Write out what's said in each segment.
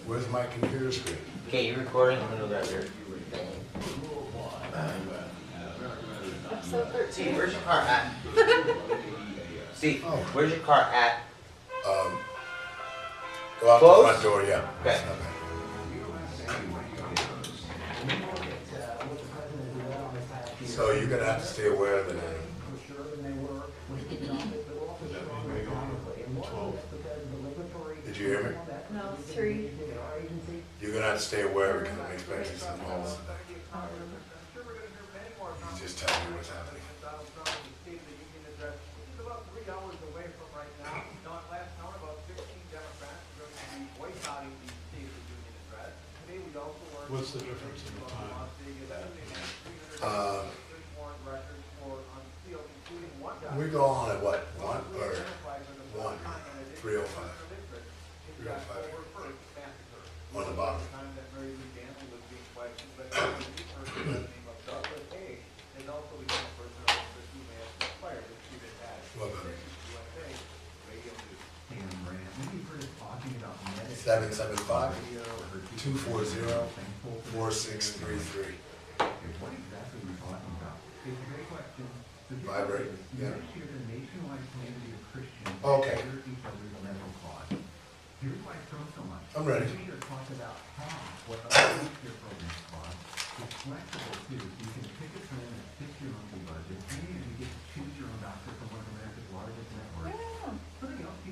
Where's my computer screen? Okay, you're recording. I'm gonna grab your thing. Episode 13. See, where's your car at? See, Oh. where's your car at? Go out Close? the front door, yeah. Okay. So you're gonna have to stay aware of the name. Did you hear me? No, 3. You're gonna have to stay aware because I'm expecting some calls. You just tell me what's happening. What's the difference in the time? We go on at what, 1 or 1, 3:05? 3:05. On the bottom. What better? 775-240-4633. Vibrate. Yeah. Okay. I'm ready.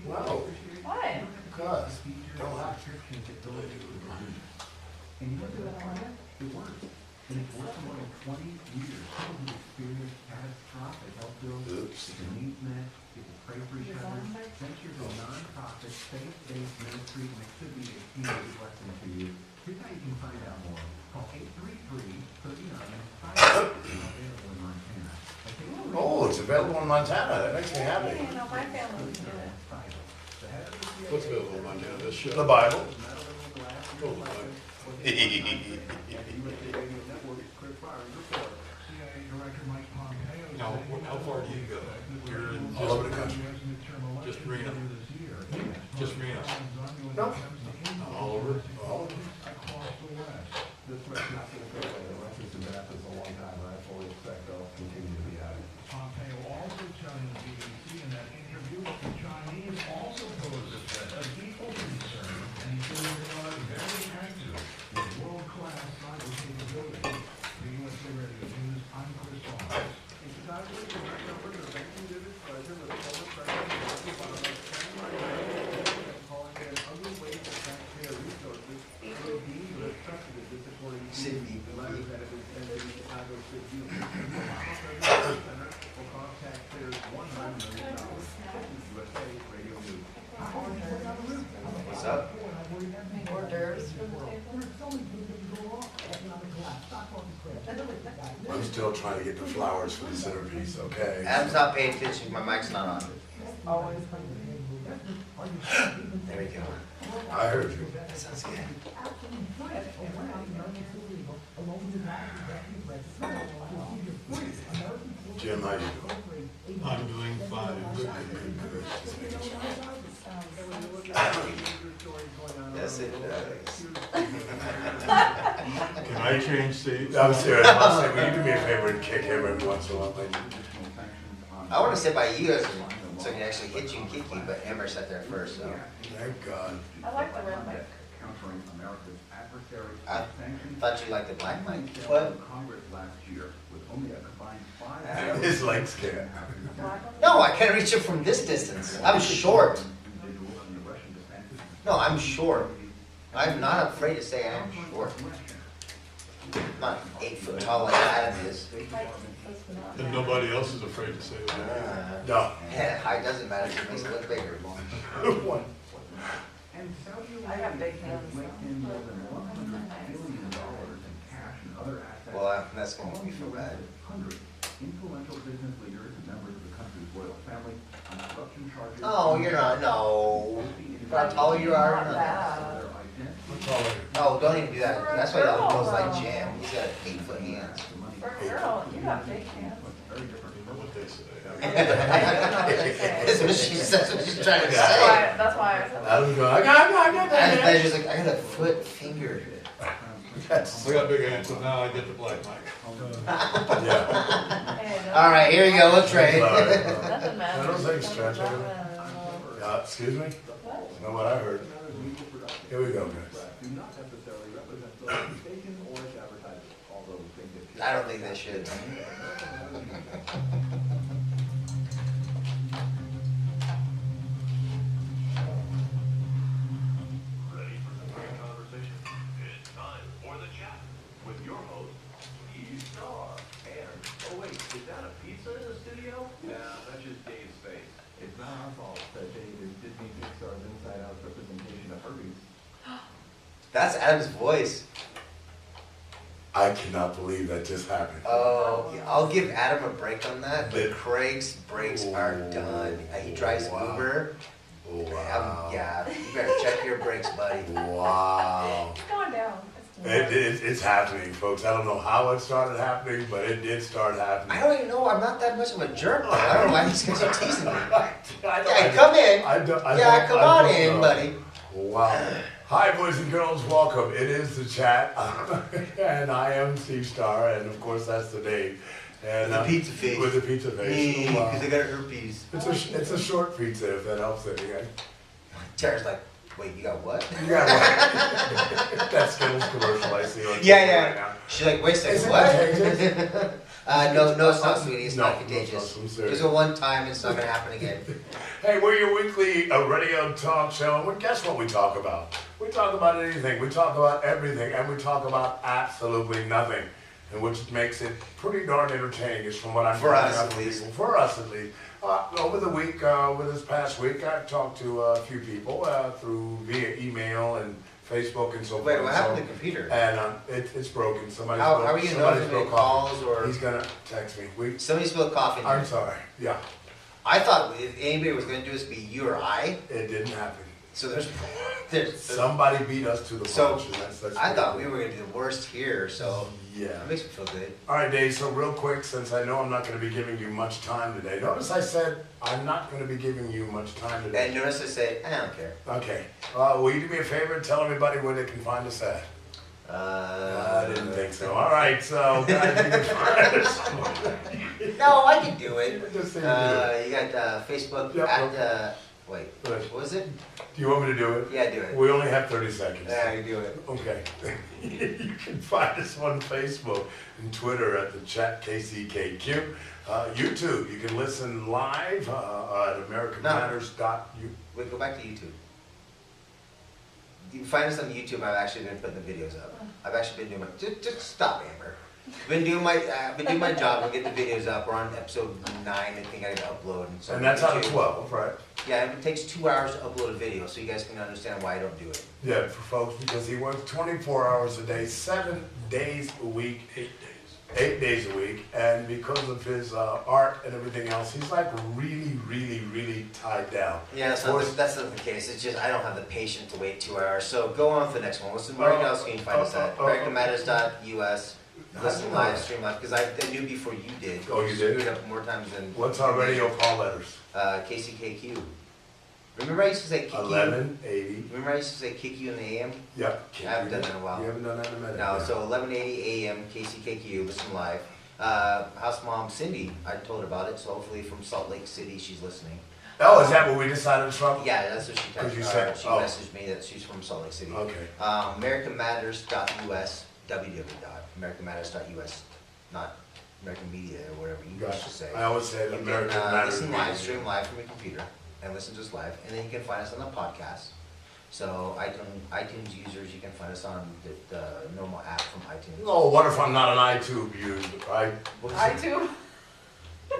Wow. Why? Because don't have to. And you look at that one, it works. And it's worked for more than 20 years. People who experience catastrophic health bills, Oops. get the needs met, get to pray for each other. Ventures a non-profit, faith-based ministry, and it could be a huge blessing to you. Here's how you can find out more. Call 833-39-5 available in Montana. Oh, it's available in Montana. That makes me I happy. didn't know my family was doing it. What's available in Montana? This show? The Bible. Oh, the Bible. Now, how far do you go? You're in All over the country. just Reno? Just Reno? No. All over? All over. Pompeo also telling the BBC in that interview that the Chinese also pose a threat of equal concern, and he said they are very active with world-class cyber capabilities. The USA Radio News, I'm Chris Thomas. In Chicago, the direct numbers of banking did its pleasure with former President Barack Obama calling it an ugly waste of taxpayer resources to a dean who has trusted it this according to the letter that it was sent to the Chicago Tribune. Will cost taxpayers $100 million. USA Radio News. What's up? Make hors d'oeuvres for the table. I'm still trying to get the flowers for the centerpiece, okay? Adam's not paying attention. My mic's not on. Always. There we go. I heard you. That sounds good. Jim, how you doing? I'm doing fine. Good, good, good. Just making sure. Yes, it does. Can I change seats? I'm serious. I'll say, will you do me a favor and kick him every once in a while? I want to sit by you so I can actually hit you and kick you, but Amber sat there first, so. Thank God. I like the red mic. Countering America's adversaries I sanctions. thought you liked the black mic. What? Congress last year with only a combined 5 His legs can't. No, I can't reach it from this distance. I'm short. No, I'm short. I'm not afraid to say I'm short. I'm not 8 foot tall like Adam is. And nobody else is afraid to say that. No. Yeah, height doesn't matter. It makes it look bigger. One. I have big hands. Well, that's going to make me feel bad. Influential business leaders and members of the country's royal family on corruption charges. Oh, you're not. No. How tall you are? Not bad. Oh, don't even do that. That's why that looks like Jim. He's got 8 foot hands. For a girl, you have big hands. very different You know what they say. That's what she's trying to say. That's why I said I that. was going, I got And that. then she's like, I got a foot finger. That's, We got big hands, so now I get the black mic. yeah. Hey, All right, here we go. We'll trade. Nothing matters. I don't think stretch over. What? Excuse me? Know what I heard? Here we go, guys. do not necessarily represent the station or its advertisers, although we think that. I don't think they should. Ready for some great conversation? It's time for the chat with your host, Steve Starr. And, oh wait, is that a pizza in the studio? Yeah, that's just Dave's face. It's not our fault that Dave is Disney Pixar's Inside Out representation of Herbie's. That's Adam's voice. I cannot believe that just happened. Oh, yeah, I'll give Adam a break on that. But But- Craig's brakes are done. He drives Wow. Uber. Wow. Yeah, you better check your brakes, buddy. Wow. It's going down. It's happening, folks. I don't know how it started happening, but it did start happening. I don't even know. I'm not that much of a jerk. Though. I don't know why these guys are teasing me. I Yeah, come in. Yeah, come on in, buddy. Wow. Hi, boys and girls. Welcome. It is the chat, and I am Steve Starr, and of course that's the Dave. And With the pizza face. With the pizza face. Wow. Because I got herpes. It's a short pizza, if that helps anything. Tara's like, wait, you got what? Yeah, right. That Skittles commercial I see on TV Yeah. right now. She's like, wait a second, Is it what? contagious? No, it's not, sweetie. It's No, not no, contagious. I'm It serious. was a one time. It's not gonna happen again. Hey, we're your weekly radio talk show. Well, guess what we talk about? We talk about anything. We talk about everything, and we talk about absolutely nothing, and which makes it pretty darn entertaining. Is from what I'm For us, finding out at from least. people. For us, at least. Over the week, with this past week, I've talked to a few people through via email and Facebook and so forth. Wait, what happened to the computer? And it's broken. Somebody's How broke. are we gonna know somebody's if anybody broke coffee. calls or He's gonna text me. somebody spilled coffee? In I'm here. sorry. Yeah, I thought if anybody was gonna do this, be you or I. it didn't happen. So there's. Somebody beat us to the So, punch, and that's I thought we were gonna be the worst here, so Yeah. that makes me feel good. All right, Dave, so real quick, since I know I'm not going to be giving you much time today, notice I said I'm not going to be giving you much time And today. notice I say, I don't care. Okay. Will you do me a favor and tell everybody where they can find us at? I didn't think so. All right, so guys, you can find us. No, I can do it. Just say you do You got Facebook Yep, at, wait, Right. what was it? Do you want me to do it? Yeah, do it. We only have 30 seconds. Yeah, you do it. Okay. You can find us on Facebook and Twitter at the chat KCKQ. YouTube, you can listen live at AmericanMatters.u. Wait, go back to YouTube. You can find us on YouTube. I've actually been putting the videos up. I've actually been doing my. Just stop, Amber. Been doing my job. We'll get the videos up. We're on episode 9. I think I got to upload. So And that's out of YouTube. 12, right? Yeah, it takes 2 hours to upload a video, so you guys can understand why I don't do it. Yeah, for folks, because he works 24 hours a day, 7 days a week, 8 days a week, and because of his art and everything else, he's like really, really, really tied down. Yeah, that's not the case. It's just I don't have the patience to wait 2 hours. So go on to the next one. What's the where else can you find us at? AmericanMatters.us. Listen live, stream live, because I knew before you did. Oh, you did? Screwed up more times than. What's our radio call letters? KCKQ. Remember I used to say kick you? 1180. Remember I used to say kick you in the AM? Yep. I haven't done that in a while. You haven't done that in a minute. No, yeah. so 1180 AM, KCKQ, listen live. House mom Cindy, I told her about it, so hopefully from Salt Lake City she's listening. Oh, is that what we decided it's from? Yeah, that's what she Because texted you me. said- She oh. messaged me that she's from Salt Lake City. Okay. AmericanMatters.us, www.americanmatters.us, not American Media or whatever you used Gotcha. to say. I always said You can American Matters. listen live, stream live from your computer, and listen to us live, and then you can find us on the podcast. So iTunes users, you can find us on the normal app from iTunes. Oh, what if I'm not an iTube user, right? What is I it? too.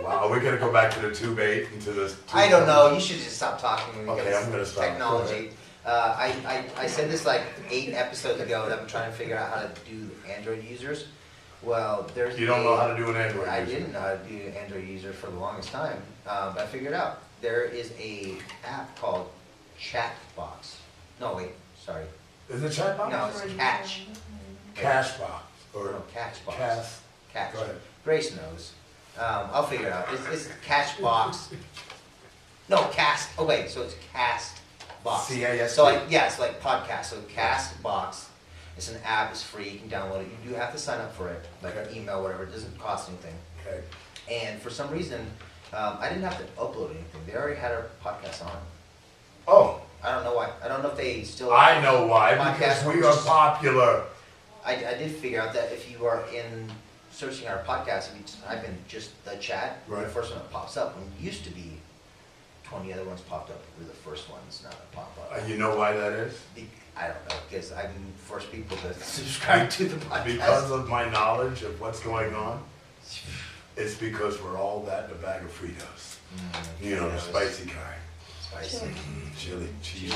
Wow, are we gonna go back to the tube 8 and to this? I don't know. You should just stop talking when we Okay, get I'm gonna stop. technology. I said this like 8 episodes ago that I'm trying to figure out how to do Android users. Well, there's You don't know how to do an Android I user. didn't know how to do an Android user for the longest time, but I figured it out. There is a app called Chatbox. No, wait, sorry. Is it chat box? No, it's Catch. Cashbox Or or no, Catchbox. Cash. Catch. Go ahead. Grace knows. I'll figure it out. It's Catchbox. No, Cast. Oh wait, so it's Castbox. C-A-S-T. So like, yeah, it's like podcast. So Castbox. It's an app. It's free. You can download it. You do have to sign up for it, like Okay. email, whatever. It doesn't cost anything. Okay. And for some reason, I didn't have to upload anything. They already had our podcast on. Oh, I don't know why. I don't know if they still. I know why, because Podcast we or are just- popular. I did figure out that if you are in searching our podcast, if you just type in just the chat, Right. the first one that pops up. When it used to be 20 other ones popped up. We're the first ones now that pop up. You know why that is? I don't know, because I'm the first people to subscribe to the podcast. Because of my knowledge of what's going on. It's because we're all that in a bag of Fritos. You know, the spicy kind. Spicy. Chili, cheese.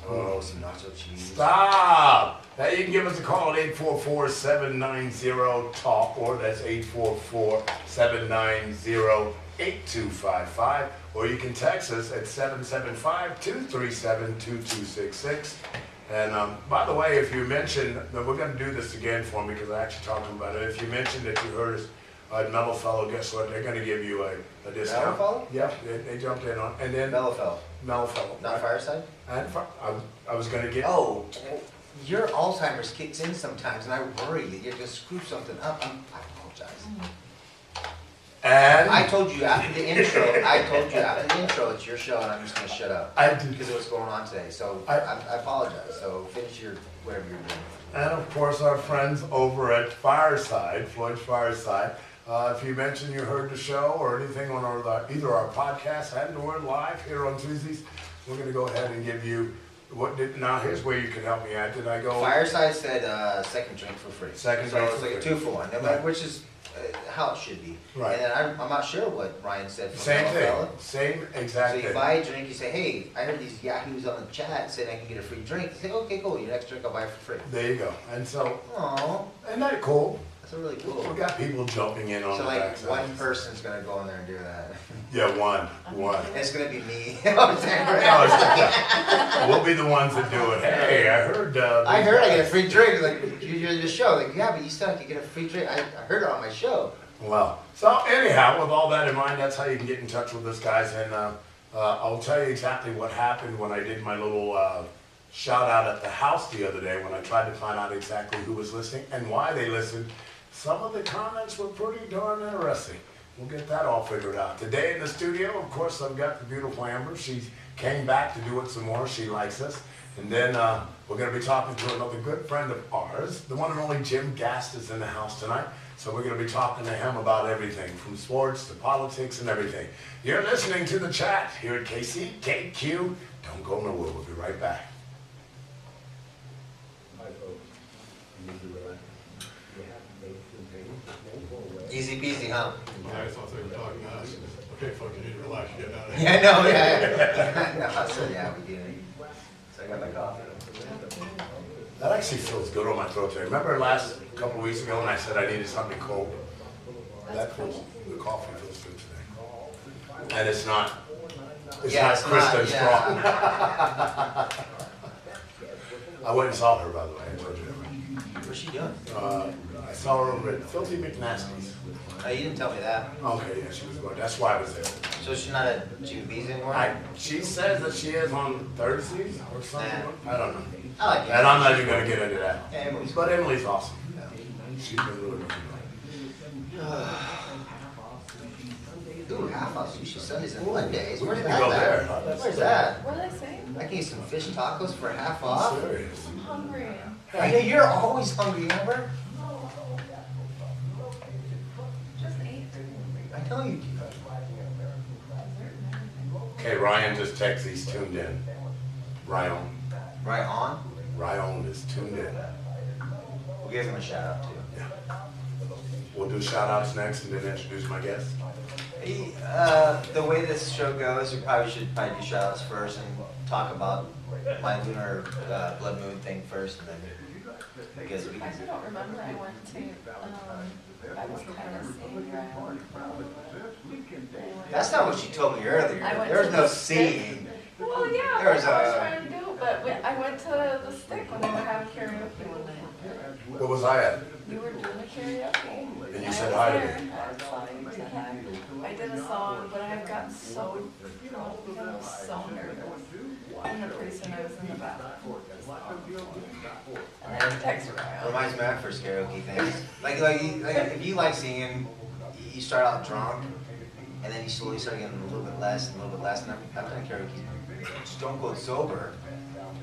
Oh, some nacho cheese. Stop! Now you can give us a call at 844-790-TALK, or that's 844-790-8255, or you can text us at 775-237-2266. And by the way, if you mention, we're going to do this again for me because I actually talked to them about it. If you mentioned that you heard us at Mellow Fellow, guess what? They're going to give you a discount. Mellow Fellow? Yep, they jumped in on. And then Mellowfell, Mellow Fellow. not Fireside? And I was going to get. Oh, your Alzheimer's kicks in sometimes, and I worry that you're going to screw something up. I apologize. And I told you after the intro, it's your show, and I'm just going to shut up. I did. Because of what's going on today, so I- I apologize. So finish your, whatever you're doing. And of course, our friends over at Fireside, Floyd's Fireside. If you mention you heard the show or anything on either our podcast and or live here on Tuesdays, we're going to go ahead and give you now here's where you can help me out. Did I go? Fireside said second drink for free. Second so drink it's for like a free. 2-for-1, Right. which is how it should be. Right. And then I'm not sure what Ryan said. From Same Mellowfella. thing. Same So exact you thing. buy a drink, you say, hey, I heard these yahoos on the chat saying I can get a free drink. You say, okay, cool, your next drink I'll buy for free. There you go. And so, Aww, isn't that cool? that's really cool. We got people jumping in on So the like backside. one person's gonna go in there and do that. Yeah, one. And it's gonna be me. I'm saying, right? No, it's- we'll be the ones that do it. Hey, I heard. I heard I get a free drink. Like, you're in the show. Like, yeah, but you still have to get a free drink. I heard it on my show. Well, so anyhow, with all that in mind, that's how you can get in touch with us, guys. And I'll tell you exactly what happened when I did my little shout out at the house the other day when I tried to find out exactly who was listening and why they listened. Some of the comments were pretty darn interesting. We'll get that all figured out. Today in the studio, of course, I've got the beautiful Amber. She came back to do it some more. She likes us. And then we're going to be talking to another good friend of ours. The one and only Jim Gast is in the house tonight. So we're going to be talking to him about everything, from sports to politics and everything. You're listening to The Chat here at KCKQ. Don't go nowhere. We'll be right back. Easy peasy, huh? I thought they were talking to us. Okay, fuck, you need to relax, get out of here. Yeah, no, yeah. No, I said, yeah, we do. So I got my coffee. That actually feels good on my throat today. Remember last couple of weeks ago when I said I needed something cold? That feels, the coffee feels good today. And it's not Yeah, it's Kristen not, Strong. yeah. I went and saw her, by the way. I told you that. What's she doing? I saw her over at Filthy McNasty's. Oh, you didn't tell me that. Okay, yeah, she was going. That's why I was there. So she's not at Jimmy B's anymore? She says that she is on Thursdays or something. I don't know. I like it. And I'm not even going to get into that. Yeah, Emily's But Emily's awesome. She's been really good. Ooh, half off sushi Sundays and Mondays. Where's You that go at? there. Where's that? What did I say? I can eat some fish tacos for half I'm off. serious. I'm hungry. I know you're always hungry, Amber. Just ate. I know you do. Okay, Ryan just texted. He's tuned in. Ryan. Right on. Ryan is tuned in. We'll give him a shout out too. Yeah. We'll do shout outs next and then introduce my guest. Hey, the way this show goes, we probably should do shout outs first and talk about my lunar blood moon thing first, and then because we I actually don't remember. I went to, I was kind of seeing around. That's not what you told me earlier. I went There was to no the seeing. Well, yeah, There that's was what I was a- trying to do, but But I went to the Stick when they were having karaoke one night. Where was I at? You were doing the karaoke. And you I said was hi to there. me. I saw you said hi. I did a song, but I had gotten so drunk because I was so nervous. And then pretty soon I was in the bathroom. And then I texted her. Reminds me of my first karaoke things. Like if you like singing, you start out drunk, and then you slowly start getting a little bit less and a little bit less. And I've done karaoke stone cold sober.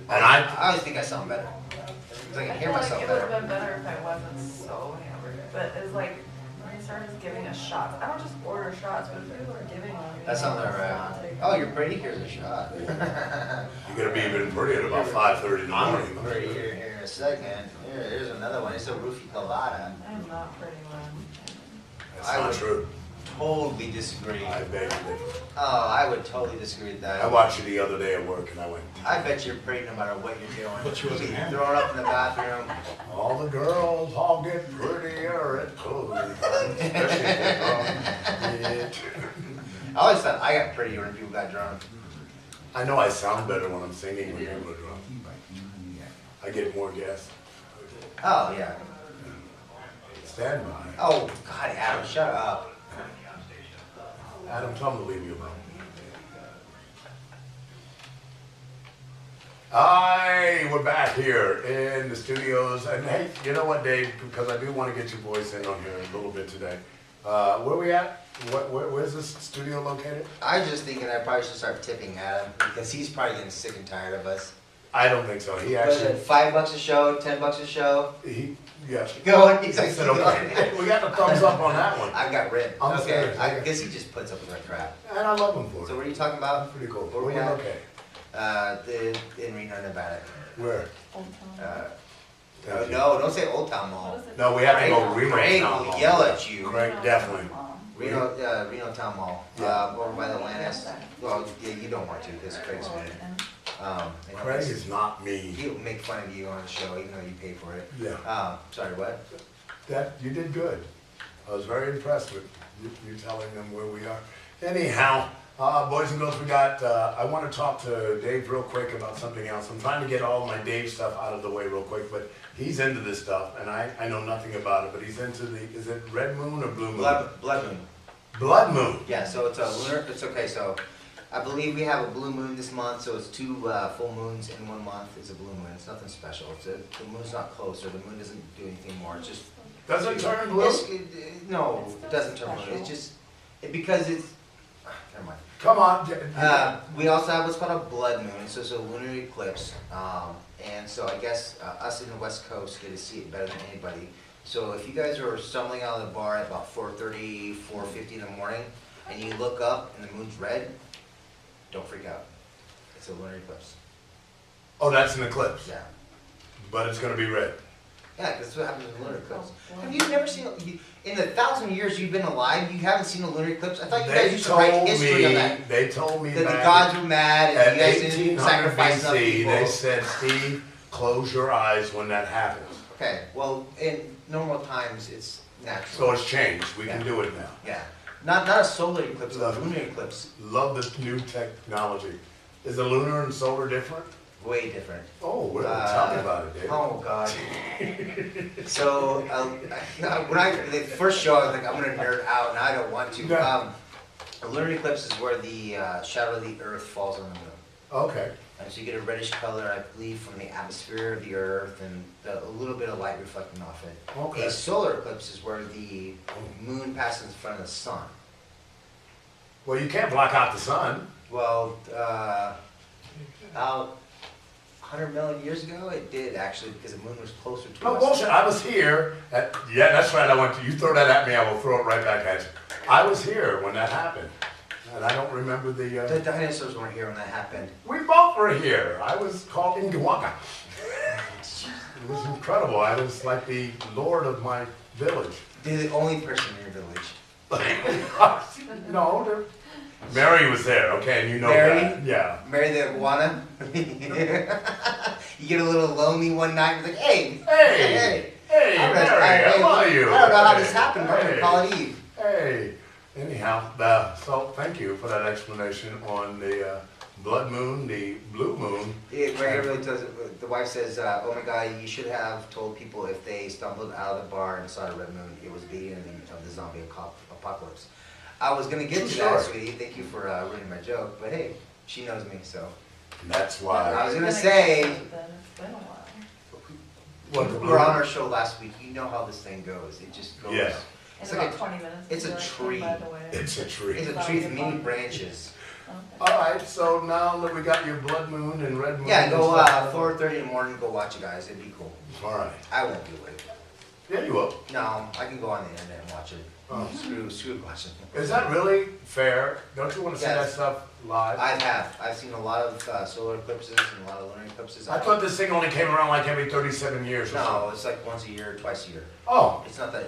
And I always think I sound better. Because I can hear feel like myself it would have better. been better if I wasn't so hammered. But it's like when you started just giving us shots. I don't just order shots, but if people are giving them, That sounds like right. Oh, you're pretty. Here's a shot. You're gonna be even pretty at about 5:30 in the I'm morning. pretty here in a second. Here's another one. It's a roofie colada. I'm not pretty one. That's I not would- true. Totally disagree. I beg you. Oh, I would totally disagree with that. I watched you the other day at work and I went, I bet you're pretty no matter what you're doing. But she wasn't You're happy. throwing up in the bathroom. all the girls all get prettier at closing time, especially if they're drunk. I always thought I got prettier when people got drunk. I know I sound better when I'm singing when people are drunk. I get more gas. Oh, yeah. Stand by. Oh, God, Adam, shut up. Adam, tell him to leave you alone. We're back here in the studios, and hey, you know what, Dave? Because I do want to get your voice in on here a little bit today. Where we at? Where's this studio located? I was just thinking I probably should start tipping Adam because he's probably getting sick and tired of us. I don't think so. He What is actually, it, $5 a show, $10 a show? yeah. Go. He He's said, like, okay. We got the thumbs up on that one, I've got written. I'm Okay, serious. I guess he just puts up with our crap. and I love him for So it. what are you talking about? Pretty cool. Where We're we doing at? okay. In Reno, Nevada. Where? Old Town. Thank you. No, don't say Old Town What Mall. is it? No, we have to go Greg, Reno Greg Town will Hall. yell at you. Greg, definitely. Reno Town Mall, Yeah. over by the Atlantis. Well, yeah, you don't want to because Craig's mean. And Craig is not me. He'll make fun of you on the show even though you pay for it. Yeah. Sorry, what? That, you did good. I was very impressed with you telling them where we are. Anyhow, boys and girls, I want to talk to Dave real quick about something else. I'm trying to get all my Dave stuff out of the way real quick, but he's into this stuff, and I know nothing about it, but he's into is it red moon or blue moon? Blood moon. Blood moon. Yeah, so it's a lunar, it's okay, so I believe we have a blue moon this month, so it's 2 full moons in 1 month. It's a blue moon, it's nothing special. The moon's not closer, the moon doesn't do anything more, it's just. Does it turn blue? No, it doesn't turn blue, it's just, because it's, never mind. Come on. We also have what's called a blood moon, so it's a lunar eclipse, and so I guess us in the West Coast get to see it better than anybody. So if you guys are stumbling out of the bar at about 4:30, 4:50 in the morning, and you look up and the moon's red, don't freak out. It's a lunar eclipse. Oh, that's an eclipse, Yeah. but it's going to be red. Yeah, because that's what happens in a lunar eclipse. Have you never seen, in the 1,000 years you've been alive, you haven't seen a lunar eclipse? I thought you guys used to write history on that. They told me That the back gods were mad at and you guys didn't 1800 sacrifice enough BC, people. they said, Steve, close your eyes when that happens. Okay, well, in normal times, it's So natural. it's changed. We can Yeah. do it now. Yeah, not a solar eclipse, a lunar eclipse. Love this new technology. Is the lunar and solar different? Way different. Oh, well, tell me about it, Dave. Oh God. So when the first show, I was like, I'm gonna nerd out, and I don't want to. Yeah. A lunar eclipse is where the shadow of the Earth falls on the moon. Okay. And so you get a reddish color, I believe, from the atmosphere of the Earth and a little bit of light reflecting off it. Okay. A solar eclipse is where the moon passes in front of the sun. Well, you can't block out the sun. Well, about 100 million years ago, it did actually, because the moon was closer to No us. bullshit. I was here. Yeah, that's right. I went to. You throw that at me, I will throw it right back at you. I was here when that happened, and I don't remember The the. dinosaurs weren't here when that happened. We both were here. I was called Ingawaka. It was incredible. I was like the lord of my village. They're the only person in your village. No, Mary was there. Okay, and you know Mary? that. Yeah. Mary the iguana. You get a little lonely one night, you're like, hey, Hey, hey, I'm Mary, gonna- how are you? I don't know how this Hey, happened, but I'm gonna hey. call it Eve. Hey, anyhow, so thank you for that explanation on the blood moon, the blue moon. Yeah, Greg really does it. The wife says, "Oh my God, you should have told people if they stumbled out of the bar and saw a red moon, it was the beginning of the zombie apocalypse." I was gonna get to that, sweetie. Thank you for ruining my joke, but hey, she knows me, so. That's I why. was gonna say- It's been a while. What, the We blue were on moon? our show last week. You know how this thing goes. It just goes. Yeah. In It's about like 20 minutes. it's a you're like, tree. by the way. It's a tree. It's a tree with many branches. Okay. All right, so now that we got your blood moon and red moon. Yeah, and go stuff- 4:30 in the morning. Go watch it, guys. It'd be cool. All right. I won't be awake. Yeah, you will. No, I can go on the internet and watch it. Oh. Screw watching. Is that really fair? Don't you want to see Yes. that stuff live? I've seen a lot of solar eclipses and a lot of lunar eclipses. I thought this thing only came around like every 37 years or No, something. it's like once a year, twice a year. Oh, It's not that,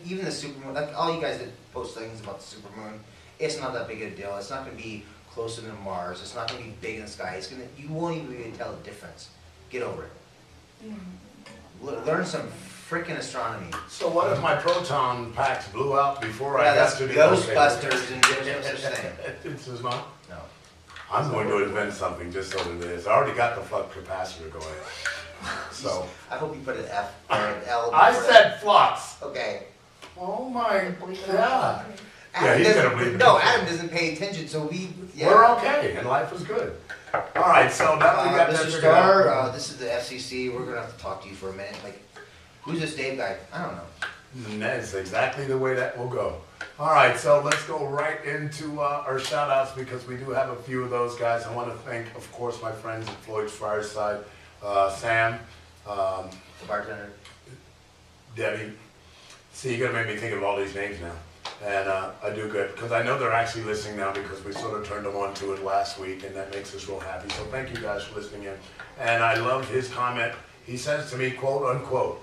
even the supermoon, like all you guys that post things about the supermoon, it's not that big of a deal. It's not gonna be closer than Mars. It's not gonna be big in the sky. You won't even be able to tell the difference. Get over it. Learn some freaking astronomy. so what if my proton packs blew out before Yeah, I that's got to the Ghostbusters and there's no such thing. This is not. No. I'm going to invent something just so that it is. I already got the flux capacitor going. So I hope you put an F or an L. I before said flux. that. Okay. Oh my Believe it or God. not. Yeah, Adam he's doesn't- gonna believe it. No, Adam doesn't pay attention, so yeah. We're okay, and life is good. All right, so now we got that Mr. figured Starr, out. this is the FCC. We're gonna have to talk to you for a minute. Like, who's this Dave guy? I don't know. And that's exactly the way that will go. All right, so let's go right into our shout outs because we do have a few of those guys. I want to thank, of course, my friends at Floyd's Fireside, Sam, The bartender. Debbie. See, you're going to make me think of all these names now. And I do good because I know they're actually listening now because we sort of turned them on to it last week and that makes us real happy. So thank you guys for listening in. And I love his comment. He says to me, quote unquote,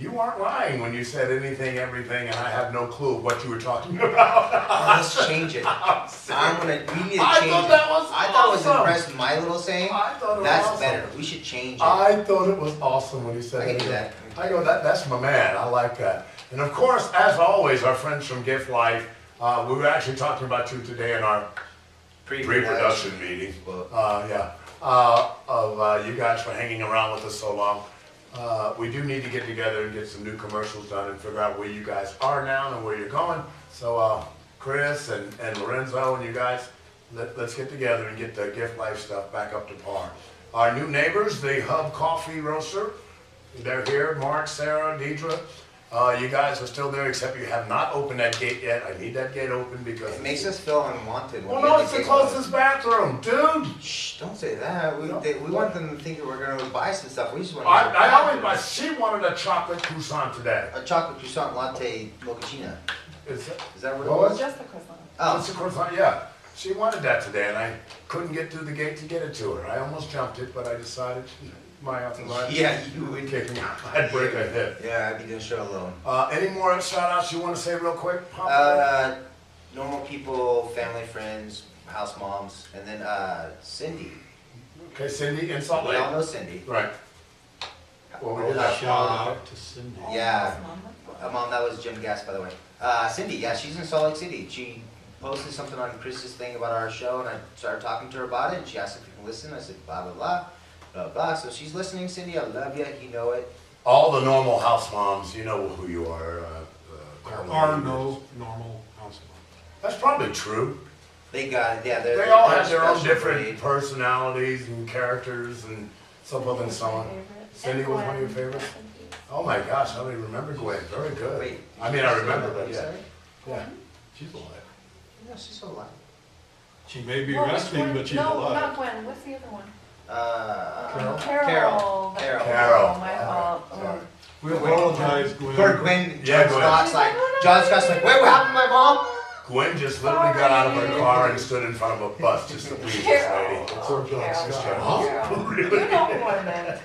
"You weren't lying when you said anything, everything, and I have no clue what you were talking about." Oh, let's change it. We need to I change thought it. that was I thought it was awesome. impressed with my little saying. I thought it was That's awesome. better. We should change it. I thought it was awesome when he said I can it. do that. I go, that's my man. I like that. And of course, as always, our friends from Gift Life, we were actually talking about you today in our pre-production meeting. You guys for hanging around with us so long. We do need to get together and get some new commercials done and figure out where you guys are now and where you're going. So Chris and Lorenzo and you guys, let's get together and get the Gift Life stuff back up to par. Our new neighbors, the Hub Coffee Roaster, they're here. Mark, Sarah, Deidre. You guys are still there, except you have not opened that gate yet. I need that gate open because It makes us feel unwanted. when Well, we no, have it's to the get- closest bathroom, dude. Shh, don't say that. We No. want them to think that we're gonna go buy some stuff. We just want I always buy. She wanted a chocolate croissant today. a chocolate croissant latte mochaccino. It's Is that what What it was was? Just the croissant. It's Oh, a croissant, yeah. She wanted that today, and I couldn't get through the gate to get it to her. I almost jumped it, but I decided my arthritis yeah, you would would. kick me. I'd break a hip. Yeah, I'd be doing show alone. Any more shout-outs you want to say real quick? Papa? Normal people, family, friends, house moms, and then Cindy. Okay, Cindy in Salt We all Lake. know Cindy. Right. Well, we Old did house that. Shout mom. out to Cindy. Yeah. Mom. Mom, that was Jim Gass, by the way. Cindy, yeah, she's in Salt Lake City. She posted something on Chris's thing about our show, and I started talking to her about it, and she asked if we can listen. I said, blah, blah, blah, blah, blah. So she's listening, Cindy. I love you. You know it. All the normal house moms, you know who you are. There are no normal house moms. That's probably true. They got it. Yeah, they're, They all they're have their own special different breed. personalities and characters and so forth and so on. Cindy was one of your favorites? Oh my gosh, I don't even remember Gwen. Very good. Wait, I mean, I remember, but I'm yeah. sorry? Yeah, she's alive. No, she's so alive. She may be Well, which resting, one? but she's No, alive. not Gwen. What's the other one? Carol. Carol. Carol. Carol. Oh, my fault. Sorry. We apologize, Gwen. Poor Gwen. Yeah, John Gwen. Scott's like, John Scott's like, wait, what happened to my mom? Gwen just literally got out of her car and stood in front of a bus just to please this lady. Carol. Carol. Carol. Really? You know who I meant.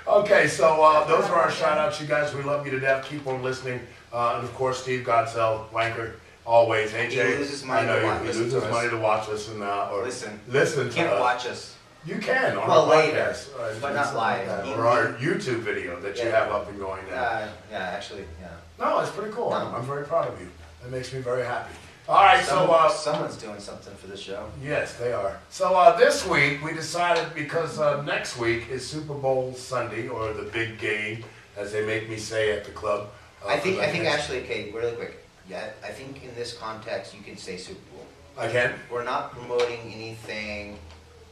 Okay, so those are our shout outs, you guys. We love you to death. Keep on listening. And of course, Steve Godsell, Wanker, always. AJ, He loses money I know to watch- he listen loses to us. money to watch us and or Listen. listen You to can't us. watch us. You can on Well, our later, podcast, but not live. or our YouTube video that you Yeah. have up and going now. Yeah, actually, yeah. No, it's pretty cool. No. I'm very proud of you. That makes me very happy. All right, so someone's doing something for the show. yes, they are. So this week we decided, because next week is Super Bowl Sunday, or the big game, as they make me say at the club. I think actually, okay, really quick. Yeah, I think in this context you can say Super Bowl. Again? We're not promoting anything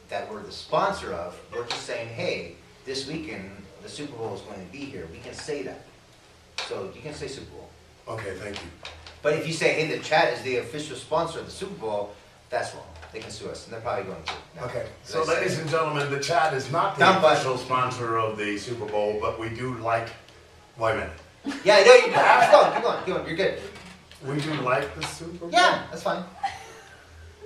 that we're the sponsor of. We're just saying, hey, this weekend the Super Bowl is going to be here. We can say that. So you can say Super Bowl. Okay, thank you. But if you say, hey, the chat is the official sponsor of the Super Bowl, that's wrong. They can sue us, and they're probably going to. No. Okay, Did so I say ladies it? and gentlemen, the chat is not the Dumb official sponsor of the Super Bowl, but we do like, wait a minute, Yeah, I know you do. Keep going. You're good. we do like the Super Bowl? Yeah, that's fine.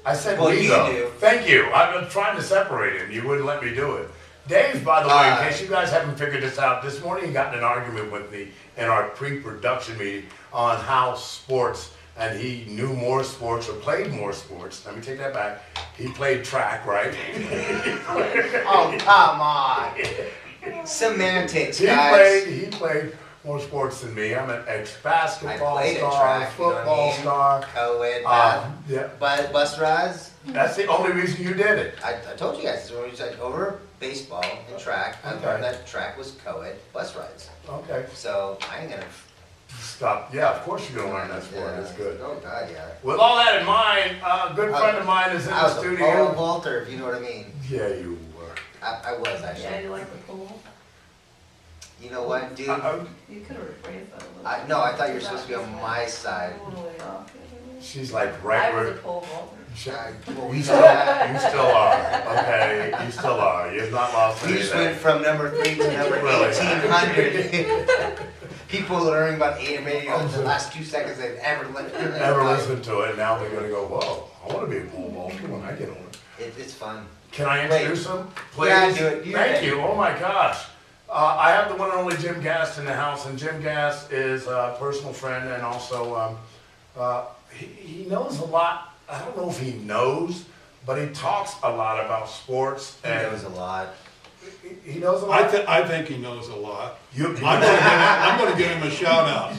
I said Well, we you though. do. Thank you. I've been trying to separate him. You wouldn't let me do it. Dave, by the way, in case you guys haven't figured this out, this morning he got in an argument with me in our pre-production meeting on how sports, and he knew more sports or played more sports. Let me take that back. He played track, right? Oh, come on. Semantics, He guys. played more sports than me. I'm an ex-basketball I played at star, track, you know what I football mean? star. Co-ed, Yeah, but bus rides. that's the only reason you did it. I told you guys, we said over baseball and track. I Okay. learned that track was co-ed bus rides. Okay, So I ain't gonna. stop. Yeah, of course you're gonna learn that sport. That's good. Oh God, yeah. With all that in mind, a good friend of mine is in I the was a pole studio. vaulter, if you know what I mean. Yeah, you were. I was Yeah, actually. you like the pool? You know what, dude? You could have rephrased that a little. No, I thought you were supposed to be on my side. Totally off. She's like right I was a where. pole vaulter. Well, You still are. Okay, you still are. You've not lost We just went anything. from number 3 to number Really? 1800. People learning about AMA in the last 2 seconds they've ever listened. Never listened to it. Now they're gonna go, whoa, I wanna be a pole vaulter when I get older. It's fun. Can I introduce him? Please? Yeah, do it. You're Thank ready. you. Oh my gosh. I have the one and only Jim Gass in the house, and Jim Gass is a personal friend, and also he knows a lot. I don't know if he knows, but he talks a lot about sports. He knows a lot. He knows a lot. I think he knows a lot. You, I'm gonna give him a shout out.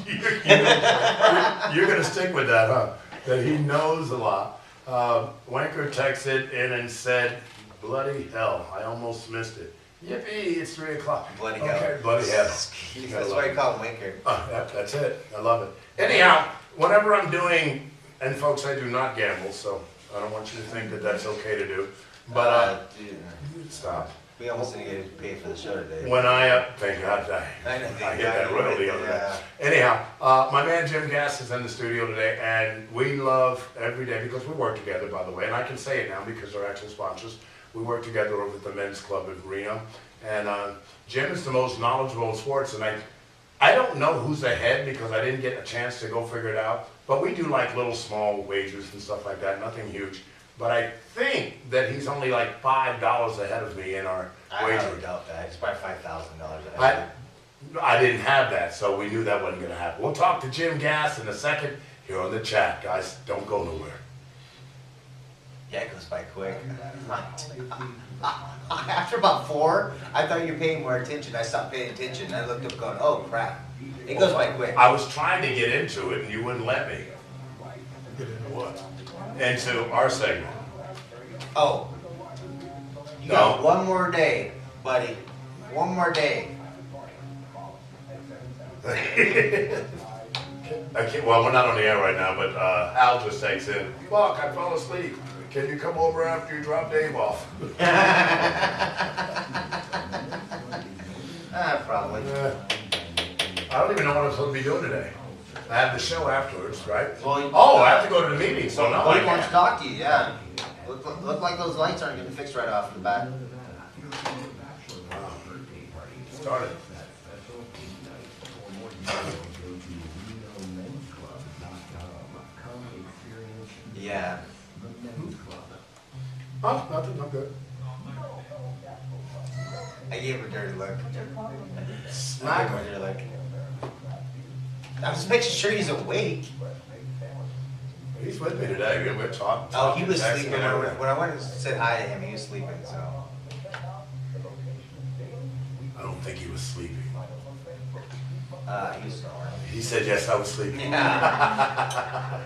you're going to stick with that, huh? That he knows a lot. Wanker texted in and said, bloody hell, I almost missed it. Yippee, it's 3 o'clock. Bloody hell. Okay, bloody hell. That's why you call him Winker. That's it. I love it. Anyhow, whenever I'm doing, and folks, I do not gamble, so I don't want you to think that that's okay to do. But, Dude, stop. we almost didn't get paid for the show today. When I, thank God, I know, I get that royalty on that. Yeah. Anyhow, my man Jim Gass is in the studio today, and we love every day, because we work together, by the way, and I can say it now because they're actual sponsors. We work together over at the men's club in Reno, and Jim is the most knowledgeable in sports, and I don't know who's ahead because I didn't get a chance to go figure it out, but we do like little small wagers and stuff like that, nothing huge. But I think that he's only like $5 ahead of me in our I wager. highly doubt that. It's probably $5,000. I didn't have that, so we knew that wasn't going to happen. We'll talk to Jim Gass in a second here on the chat. Guys, don't go nowhere. Yeah, it goes by quick. After about 4, I thought you were paying more attention. I stopped paying attention. I looked up going, oh crap. It goes by quick. I was trying to get into it, and you wouldn't let me. Get into what? Into our segment. Oh. You got one more day, buddy. One more day. Well, we're not on the air right now, but Al just takes in. Fuck, I fell asleep. Can you come over after you drop Dave off? Probably. I don't even know what I'm supposed to be doing today. I have the show afterwards, right? Well, Oh, I have to go to the meeting, so no, I he wants to can't. talk to you, yeah. Look like those lights aren't getting fixed right off the bat. Started. Yeah. Oh, nothing, I'm good. I gave her a dirty look. Smack I gave her a him. dirty look. I was making sure he's awake. He's with me today. We're talking. Oh, he was texting sleeping. and everything. When I went and said hi to him, he was sleeping, so. I don't think he was sleeping. He was snoring. He said, yes, I was sleeping. Yeah.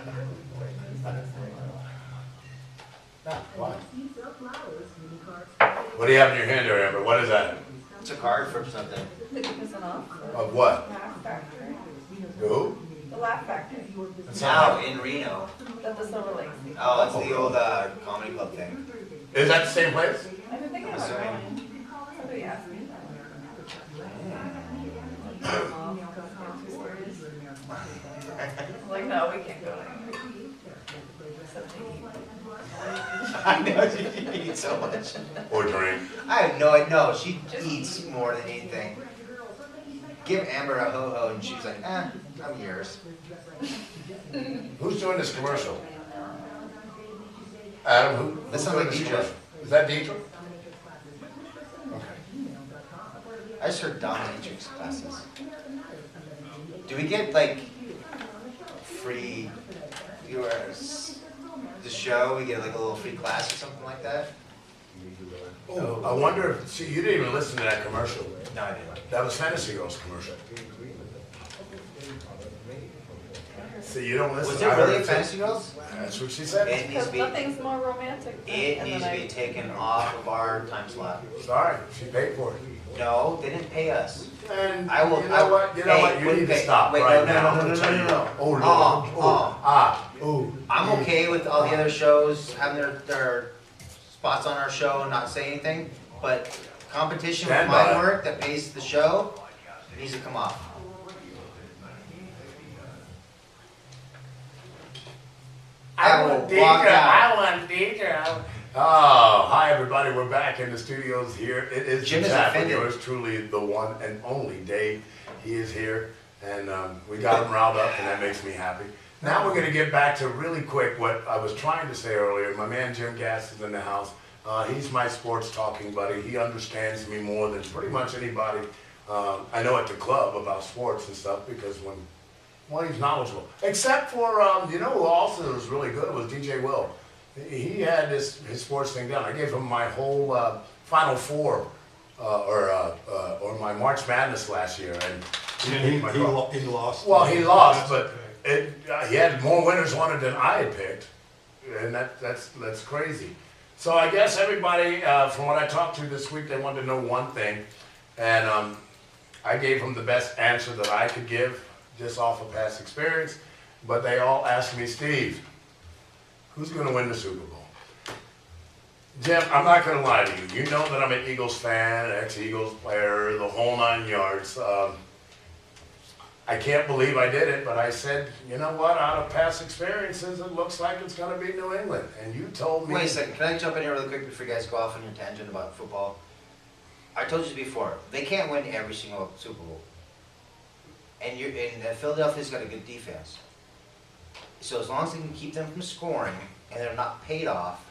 What do you have in your hand there, Amber? What is that? It's a card for something. 50% off. Of what? Laugh Factory. Who? The Laugh Factory. It's Now not- in Reno. At the Silver Lake. Oh, that's the old comedy club thing. Is that the same place? I've been thinking about going. Somebody asked me. Like, no, we can't go anywhere. Except to eat. I know she eats so much. Or drink? I have no idea. She eats more than anything. Give Amber a ho-ho and she's like, I'm yours. Who's doing this commercial? Adam, who? That who's sounds doing like this Deidre. commercial? Is that Deidre? Okay. I just heard dominatrix classes. Do we get like free viewers? The show, we get like a little free class or something like that? Oh, I wonder if, see, you didn't even listen to that commercial. No, I didn't. That was Fantasy Girls commercial. See, you don't listen. Was there I heard really a it too. Fantasy Girls? That's what she said. It needs Because to be, nothing's more romantic than. it and needs then to be taken off of our time slot. Sorry, she paid for it. No, they didn't pay us. And I will. you know what? You know hey, what? You need to wait, stop wait, right no, now. no, no, I'll no, tell no, you. no, no. Oh, Lord. Oh. I'm Mm. okay with all the other shows having their spots on our show and not say anything, but competition with Stand my by. work that pays the show needs to come off. I will walk out. want Deidre. Oh, hi everybody. We're back in the studios here. It is Jim the is chat with offended. yours truly, the one and only Dave. He is here, and we got him riled up, and that makes me happy. Now we're going to get back to really quick what I was trying to say earlier. My man Jim Gass is in the house. He's my sports talking buddy. He understands me more than pretty much anybody I know at the club about sports and stuff because well, he's knowledgeable. Except for, you know who also was really good was DJ Will. He had his sports thing down. I gave him my whole Final Four or my March Madness last year, and And my he lost. well, he lost, That's but okay. he had more winners on it than I had picked, and that's crazy. So I guess everybody, from what I talked to this week, they wanted to know one thing, and I gave them the best answer that I could give, just off of past experience. But they all asked me, Steve, who's going to win the Super Bowl? Jim, I'm not going to lie to you. You know that I'm an Eagles fan, ex-Eagles player, the whole 9 yards. I can't believe I did it, but I said, you know what, out of past experiences, it looks like it's going to be New England. And you told me... Wait a second, can I jump in here really quick before you guys go off on your tangent about football? I told you this before, they can't win every single Super Bowl. And Philadelphia's got a good defense. So as long as they can keep them from scoring, and they're not paid off,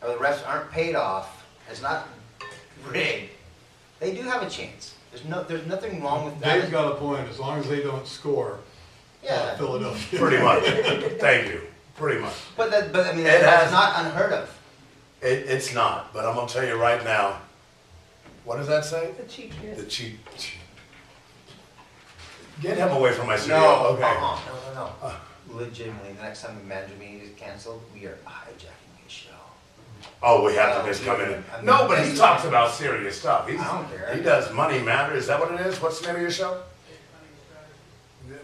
or the refs aren't paid off, it's not rigged, they do have a chance. There's nothing wrong with that. Dave's got a point, as long as they don't score, Yeah, Philadelphia. Pretty much. Thank you. Pretty much. but I mean, It that's has- not unheard of. It's not, but I'm going to tell you right now, what does that say? The cheap kids. The cheap... Get him away from my studio. No, Okay. no. Legitimately, the next time the manager meeting is canceled, we are hijacking his show. Oh, we have to just come in. No, but he talks about serious stuff. I don't care. He does Money Matters. Is that what it is? What's the name of your show?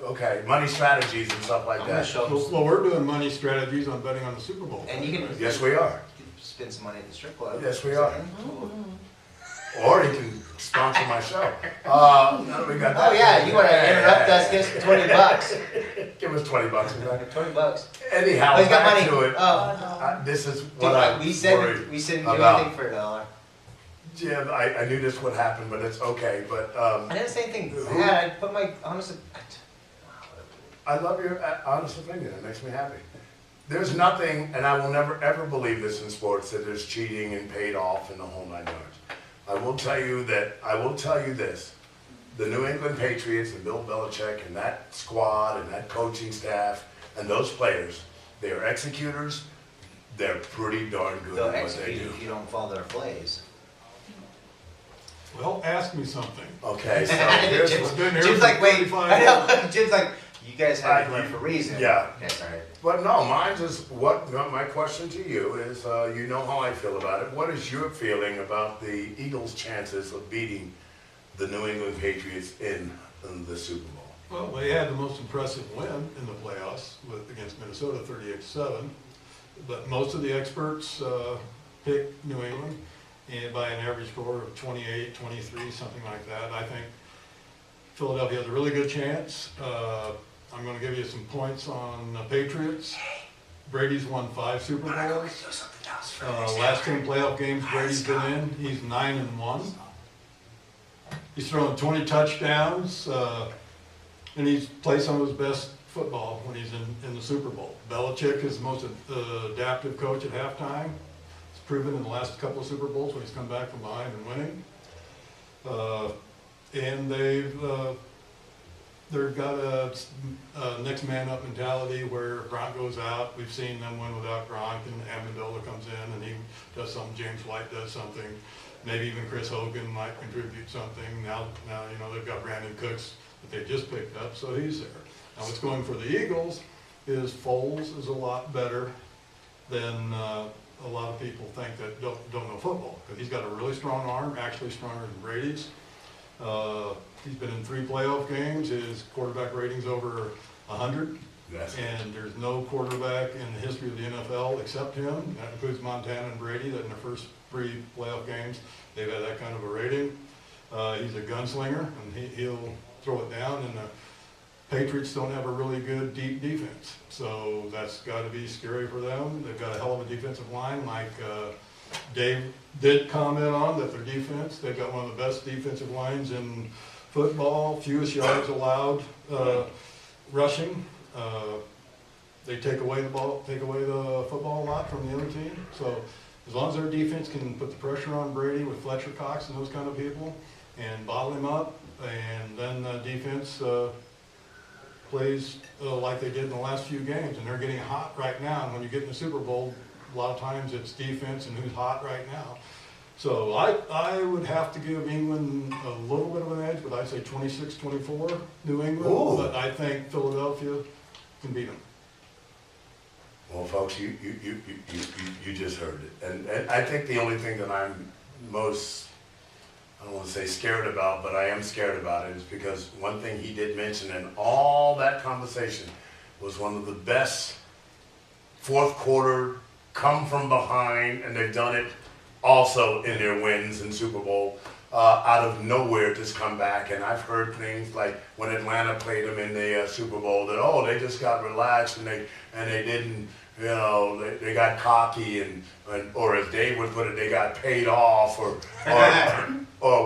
Okay, money strategies and stuff like I'm gonna that. show Well, we're doing money strategies on betting on the Super Bowl. and you can Yes, we are. spend some money at the strip club. Yes, we are. Or you can sponsor my show. No, we got that. Oh yeah, you want to interrupt us? Give us $20. Give us $20. okay? $20. Anyhow, Oh, he's got back money. to it. Oh, This is dude, what I'm we said worried we said do about. anything for $1. Jim, I knew this would happen, but it's okay. But I didn't say anything bad. I put my honest. I love your honest opinion. It makes me happy. There's nothing, and I will never ever believe this in sports, that there's cheating and paid off in the whole 9 yards. I will tell you this. The New England Patriots and Bill Belichick and that squad and that coaching staff and those players, they are executors. They're pretty darn good They'll at what they execute do. if you don't follow their plays. Well, ask me something. Okay, so here's Jim's, what, been here Jim's for like, wait. 35 I know. Jim's like, You guys have it for a reason. Yeah. Okay, sorry. But no, mine's is my question to you is, you know how I feel about it. What is your feeling about the Eagles' chances of beating the New England Patriots in the Super Bowl? Well, they had the most impressive win in the playoffs against Minnesota, 38-7. But most of the experts picked New England and by an average score of 28, 23, something like that. I think Philadelphia has a really good chance. I'm going to give you some points on the Patriots. Brady's won 5 Super Bowls. Last 10 playoff games Brady's been in, he's 9-1. He's thrown 20 touchdowns, and he's played some of his best football when he's in the Super Bowl. Belichick is the most adaptive coach at halftime. It's proven in the last couple of Super Bowls when he's come back from behind and winning. And they've got a next man up mentality where Gronk goes out. We've seen them win without Gronk, and Amendola comes in and he does something. James White does something. Maybe even Chris Hogan might contribute something. Now you know they've got Brandon Cooks that they just picked up, so he's there. Now what's going for the Eagles is Foles is a lot better than a lot of people think that don't know football, because he's got a really strong arm, actually stronger than Brady's. He's been in 3 playoff games. His quarterback rating's over 100. Yes. And there's no quarterback in the history of the NFL except him. That includes Montana and Brady, that in the first 3 playoff games, they've had that kind of a rating. He's a gunslinger, and he'll throw it down, and the Patriots don't have a really good deep defense. So that's got to be scary for them. They've got a hell of a defensive line, like Dave did comment on, that their defense, they've got one of the best defensive lines in football, fewest yards allowed rushing. They take away the football a lot from the other team. So as long as their defense can put the pressure on Brady with Fletcher Cox and those kind of people and bottle him up, and then the defense plays like they did in the last few games, and they're getting hot right now. And when you get in the Super Bowl, a lot of times it's defense and who's hot right now. So I would have to give England a little bit of an edge, but I'd say 26-24 New England. Ooh. But I think Philadelphia can beat them. Well, folks, you just heard it. And I think the only thing that I'm most, I don't want to say scared about, but I am scared about it, is because one thing he did mention in all that conversation was one of the best fourth quarter come from behind, and they've done it also in their wins in Super Bowl, out of nowhere just come back. And I've heard things like when Atlanta played them in the Super Bowl, that they just got relaxed and they didn't, you know, they got cocky and or as Dave would put it, they got paid off or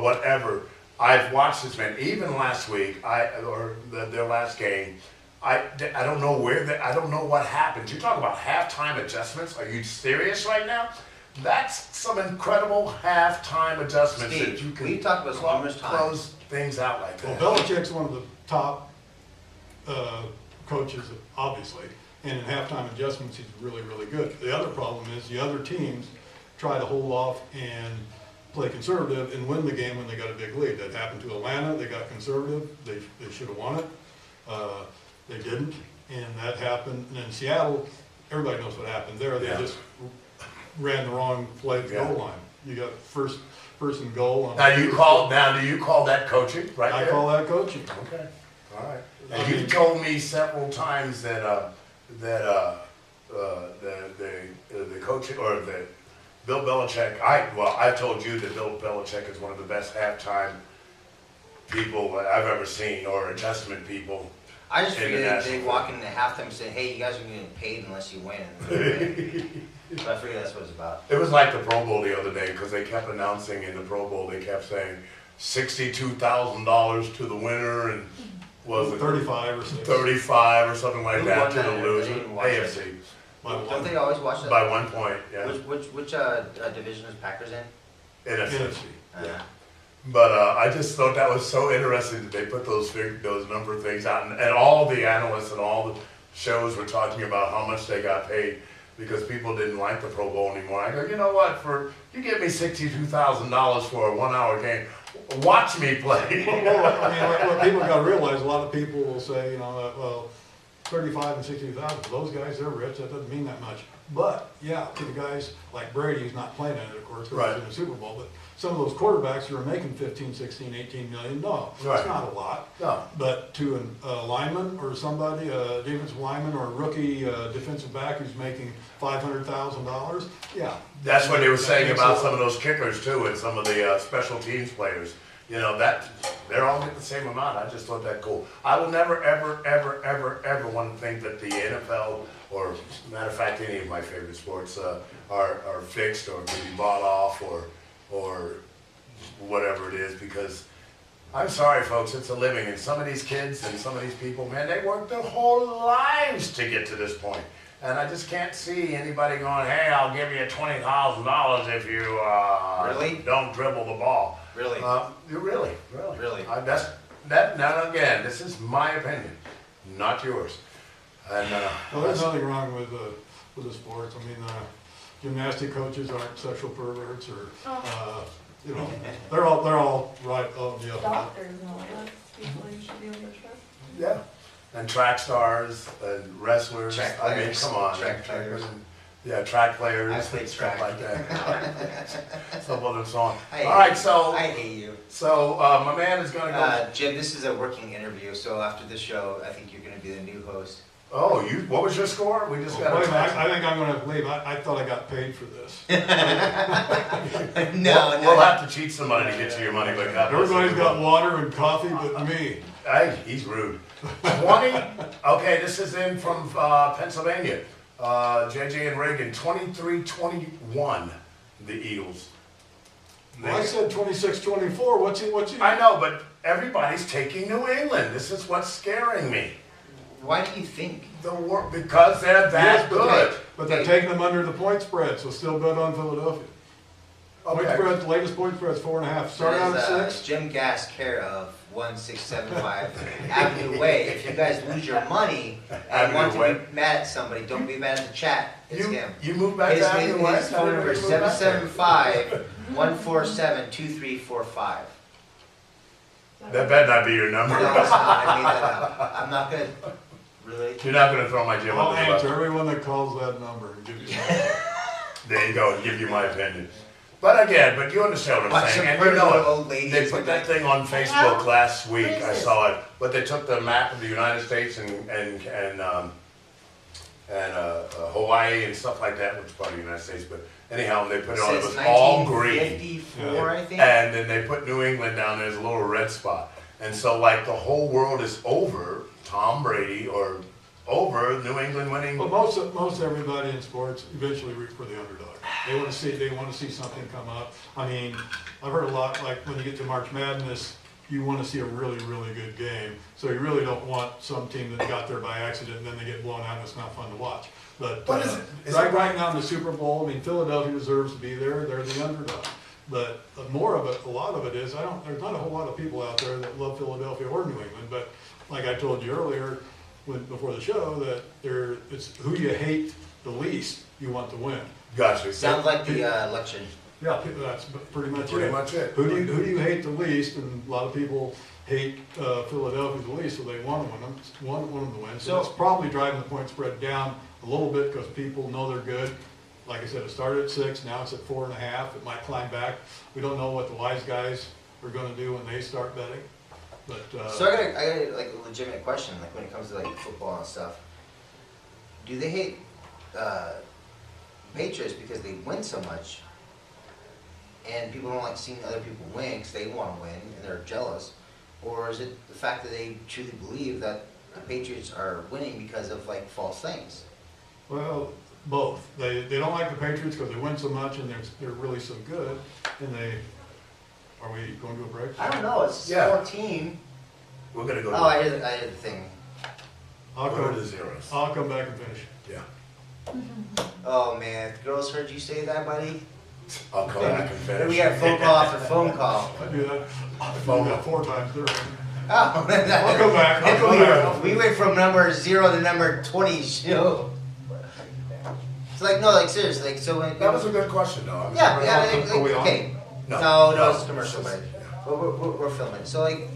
whatever. I've watched this man even last week, their last game. I don't know I don't know what happened. You talk about halftime adjustments. Are you serious right now? That's some incredible halftime adjustments Steve, that you can we talked about this numerous times. close things out like that. Well, Belichick's one of the top coaches, obviously, and in halftime adjustments, he's really, really good. The other problem is the other teams try to hold off and play conservative and win the game when they got a big lead. That happened to Atlanta. They got conservative. They should have won it. They didn't, and that happened. And in Seattle, everybody knows what happened there. They just ran the wrong play at the goal line. You got first and goal. Do you call that coaching? Right. I call that coaching. Okay. All right. And you've told me several times that the coaching or the Bill Belichick. I've told you that Bill Belichick is one of the best halftime people I've ever seen, or adjustment people. I just figured they walk in the halftime and say, "Hey, you guys are getting paid unless you win." But I figured that's what it's about. It was like the Pro Bowl the other day, because they kept announcing in the Pro Bowl, they kept saying $62,000 to the winner, and was it 35 or 6. 35 or something like Who that won to that? the They loser. didn't watch it. AFC Don't they always watch that? by 1 point. Yeah. Which division is Packers in? NFC. Yeah. But I just thought that was so interesting that they put those number things out, and all the analysts and all the shows were talking about how much they got paid, because people didn't like the Pro Bowl anymore. I go, you know what? You give me $62,000 for a 1 hour game. watch me play. Well, I mean, what people gotta realize, a lot of people will say, you know, that, well, 35 and 60,000, for those guys, they're rich, that doesn't mean that much. But, yeah, to the guys like Brady, who's not playing in it, of course, because Right. he's in the Super Bowl, but some of those quarterbacks who are making 15, 16, 18 million, no, Right. it's not a lot. No. But to a lineman or somebody, a defensive lineman or a rookie defensive back who's making $500,000, yeah. That's what they were saying Makes about a- some of those kickers too, and some of the special teams players. You know, that they're all getting the same amount. I just thought that cool. I will never, ever, ever, ever, ever want to think that the NFL, or matter of fact, any of my favorite sports, are fixed or can be bought off or whatever it is, because I'm sorry, folks, it's a living, and some of these kids and some of these people, man, they worked their whole lives to get to this point. And I just can't see anybody going, hey, I'll give you $20,000 if you Really? don't dribble the ball. Really? Really. Really? Now again, this is my opinion, not yours. And Well, there's nothing wrong with the sports. I mean, gymnastic coaches aren't sexual perverts or, you know, they're all right on the up. Doctors and all that, people you should be able to trust. yeah, and track stars and wrestlers. Track I mean, players. come on. Track players. Yeah, track players. I played stuff track. like that. So on and so on. I All right, hate so I hate you. my man is gonna go. Jim, this is a working interview, so after the show, I think you're going to be the new host. Oh, what was your score? We just got Wait a a minute, text. I think I'm gonna leave. I thought I got paid for this. We'll have to cheat somebody to get you your money back up. Everybody's got water and coffee but me. Hey, he's rude. 20. Okay, this is in from Pennsylvania. JJ and Reagan, 23-21. The Eagles. Well, I said 26-24. What's he? I know, but everybody's taking New England. This is what's scaring me. Why do you think? Because they're that Yes, good. But they're taking them under the point spread, so still bet on Philadelphia. Point Okay. spread, the latest point spread is 4.5. Start out That at is, 6. Jim Gass, care of 1675 Avenue Way. If you guys lose your money and want to Avenue be mad at somebody, don't be mad at the chat. It's him. You moved back His, to Avenue Way? his phone number is 775-147-2345. That better not be your number. No, it's not. I made that up. I'm not gonna. Really? You're not going to throw my Jim I'll under the answer bus. everyone that calls that number and give you There you go, and give you my opinion. But again, you understand what I'm Bunch saying. of And you know pretty it. old ladies They put with that that- thing on Facebook last week. I saw it. But they took the map of the United States and Hawaii and stuff like that, which is part of the United States. But anyhow, they put it on. It Since was all green. 1954, I think. And then they put New England down there as a little red spot. And so like the whole world is over Tom Brady or over New England winning. Well, most everybody in sports eventually root for the underdog. They want to see something come up. I mean, I've heard a lot, like when you get to March Madness, you want to see a really, really good game. So you really don't want some team that got there by accident and then they get blown out and it's not fun to watch. But What is it? Is right now in the Super Bowl, I mean, Philadelphia deserves to be there. They're the underdog. But a lot of it is, there's not a whole lot of people out there that love Philadelphia or New England. But like I told you earlier, before the show, that it's who you hate the least you want to win. Gotcha. Sounds like the election. Yeah, that's pretty much Pretty it. much it. Who do you hate the least? And a lot of people hate Philadelphia the least, so they want them to win. So that's probably driving the point spread down a little bit because people know they're good. Like I said, it started at 6, now it's at 4.5. It might climb back. We don't know what the wise guys are going to do when they start betting. But So I got like a legitimate question, like when it comes to like football and stuff. Do they hate Patriots because they win so much, and people don't like seeing other people win because they want to win and they're jealous, or is it the fact that they truly believe that the Patriots are winning because of like false things? well, both. They don't like the Patriots because they win so much and they're really so good. And are we going to a break? I don't know. It's Yeah. 14. We're going to go Oh, I hear the thing. I'll go to come, the zeros. I'll come back and finish. Yeah. Oh man, if the girls heard you say that, buddy. I'll come back and finish. We got phone call after phone call. I do that 4 times. They're Oh, I'll come back. I'll come back. We went from number 0 to number 20 show. It's like, no, like seriously, like so when That was a good question, though. yeah, Are we on? okay. No. No, No. it's commercial, but We're filming. So like,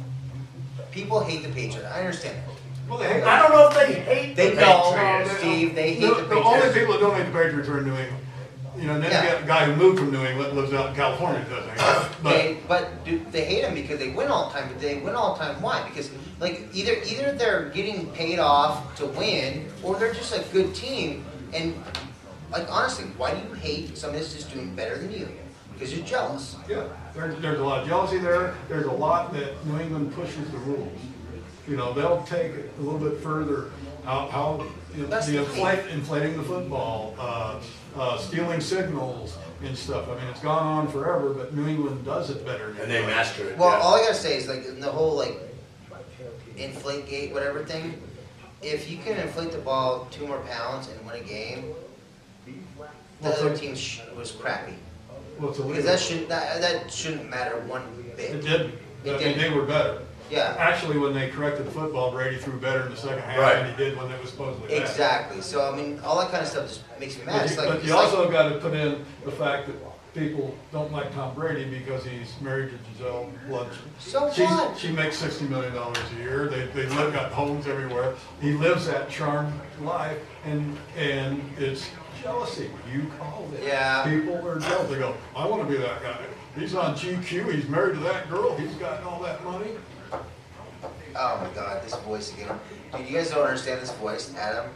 people hate the Patriots. I understand that. Well, they hate I don't know if they hate They the know, Patriots. Steve. They hate the The only Patriots. people that don't hate the Patriots are in New England. You know, and then Yeah. you got a guy who moved from New England, lives out in California, doesn't he? But they hate them because they win all the time. But they win all the time. Why? Because like either they're getting paid off to win, or they're just a good team. And like honestly, why do you hate somebody that's just doing better than you? Because you're jealous. Yeah, there's a lot of jealousy there. There's a lot that New England pushes the rules. You know, they'll take it a little bit further. How you know, That's the inflating the football, stealing signals and stuff. I mean, it's gone on forever, but New England does it better. And they master it. Well, yeah. all I gotta say is like in the whole like inflate gate whatever thing. If you can inflate the ball 2 more pounds and win a game, the other team was crappy. Well, it's illegal. Because that shouldn't matter one bit. It didn't. It I mean, didn't. they were better. Yeah, Actually, when they corrected the football, Brady threw better in the second half Right. than he did when it was supposedly bad. exactly. So I mean, all that kind of stuff just makes me mad. It's like, But it's you like- also got to put in the fact that people don't like Tom Brady because he's married to Giselle Bundchen. So what? She makes $60 million a year. They live, got homes everywhere. He lives that charmed life, and it's jealousy. You called it. Yeah. People are jealous. They go, I want to be that guy. He's on GQ. He's married to that girl. He's got all that money. Oh my God, this voice again. Dude, you guys don't understand this voice, Adam.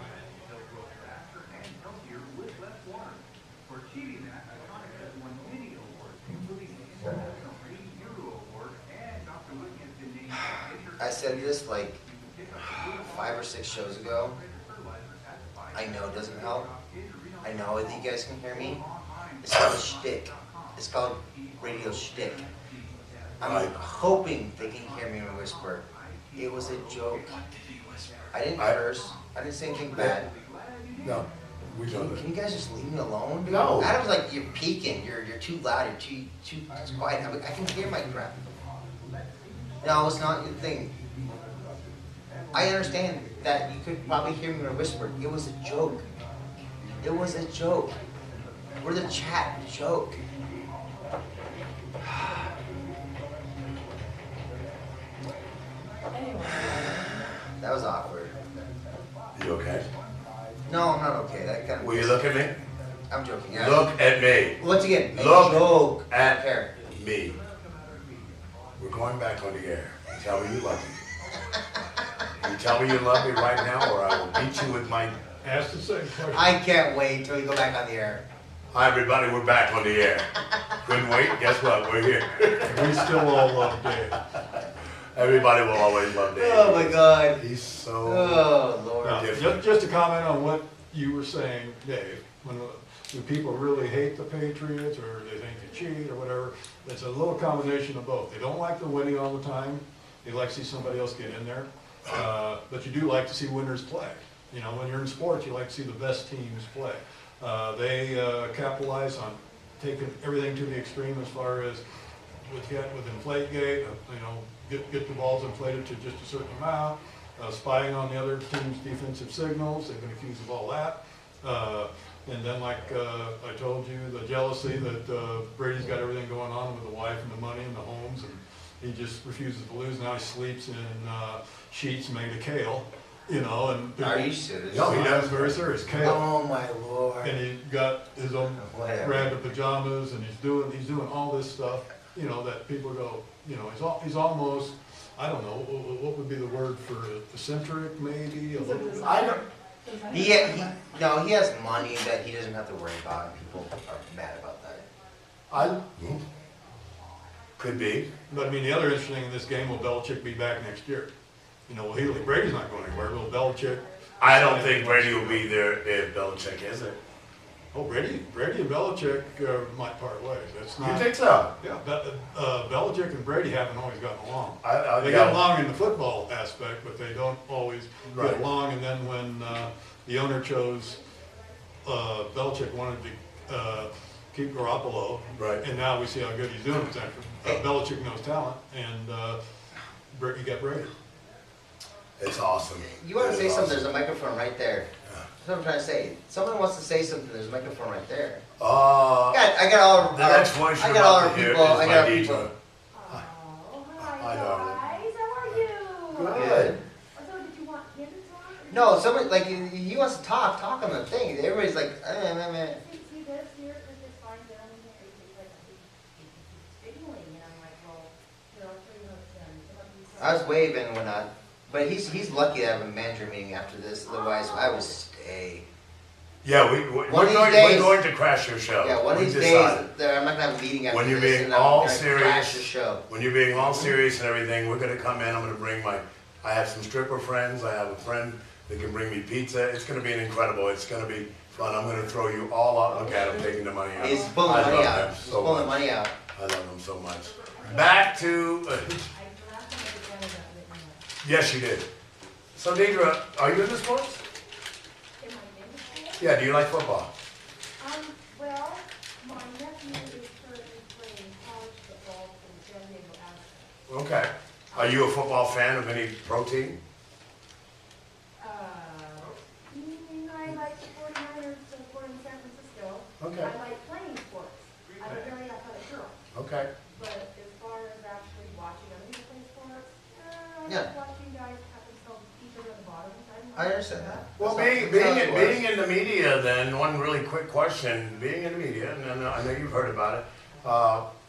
I said this like 5 or 6 shows ago. I know it doesn't help. I know that you guys can hear me. It's called a shtick. It's called radio shtick. I'm hoping they can hear me whisper. It was a joke. I didn't curse. I didn't say anything bad. No, we don't. Can you guys just leave me alone? Dude? No. Adam's like, you're peeking. You're too loud. You're too quiet. I'm like, I can hear my crap. No, it's not your thing. I understand that you could probably hear me whisper. It was a joke. It was a joke. We're the chat joke. Anyway, That was awkward. You okay? No, I'm not okay. That kind of. Will you look at me? I'm joking. Yeah. Look at me. Once again, a Look joke. I at don't care. me. We're going back on the air. You tell me you love me. You tell me you love me right now, or I will beat you with my. Ask the same question. I can't wait till we go back on the air. Hi, everybody. We're back on the air. Couldn't wait. Guess what? We're here. We still all love Dave. Everybody will always love Dave. Oh my God. He's so. Oh Lord. Now, just to comment on what you were saying, Dave, when people really hate the Patriots or they think they cheat or whatever, it's a little combination of both. They don't like the winning all the time. They like to see somebody else get in there. But you do like to see winners play. You know, when you're in sports, you like to see the best teams play. They capitalize on taking everything to the extreme as far as with Inflategate, you know, get the balls inflated to just a certain amount, spying on the other team's defensive signals. They've been accused of all that. And then, like I told you, the jealousy that Brady's got everything going on with the wife and the money and the homes, and he just refuses to lose. Now he sleeps in sheets made of kale, you know. And Are you serious? No, he does. It's very serious. Kale. Oh my Lord. And he got his own Whatever. brand of pajamas, and he's doing all this stuff, you know, that people go, you know, he's almost, I don't know, what would be the word for it? Eccentric, maybe? A is it little- I designer? don't. Designer? He has money that he doesn't have to worry about, and people are mad about that. I. Could be. But I mean, the other interesting thing in this game, will Belichick be back next year? You know, well, Brady's not going anywhere. Will Belichick? I don't think Brady will be there if Belichick is it. Oh, Brady and Belichick might part ways. That's You not. think so? Yeah, Belichick and Brady haven't always gotten along. They yeah. get along in the football aspect, but they don't always Right. get along. And then when the owner chose, Belichick wanted to keep Garoppolo, Right. and now we see how good he's doing with that. Belichick knows talent, and you got Brady. It's awesome. You want to It say is something? awesome. There's a microphone right there. That's what I'm trying to say. Someone wants to say something. There's a microphone right there. I got all. the next voice I you're got all about our to hear people. is I my got our DJ. people. No, someone, like, he wants to talk on the thing. Everybody's like, See this here, this is fine down here, it's like, it's signaling, and I'm like, well, I'll show you how it's done. So let me- I was waving when I, but he's lucky to have a manager meeting after this, otherwise I would stay. Yeah, we're One of these going, days- we're going to crash your show. Yeah, one of We these decided. days, I'm not gonna have a meeting after When you're this, being and I'm all gonna serious, crash the show. when you're being all serious and everything, we're gonna come in, I'm gonna bring I have some stripper friends, I have a friend that can bring me pizza, it's gonna be incredible, it's gonna be fun, I'm gonna throw you all out, look at him taking the money out. He's pulling I money love out. them He's so pulling the much. money out. I love them so much. Back to, I drafted it down about it yes you did. So Deidre, are you into sports? in my industry. Yeah, do you like football? Well, my nephew is currently playing college football for San Diego Aztecs. Okay. Are you a football fan of any pro team? I like the 49ers born in San Francisco. Okay. I like playing sports. I'm a very athletic girl. Okay. But as far as actually watching other people play sports, I Yeah. like watching guys pat themselves each other at the bottom. I understand that. Well, That's being in the media, then one really quick question: being in the media, and I know you've heard about it.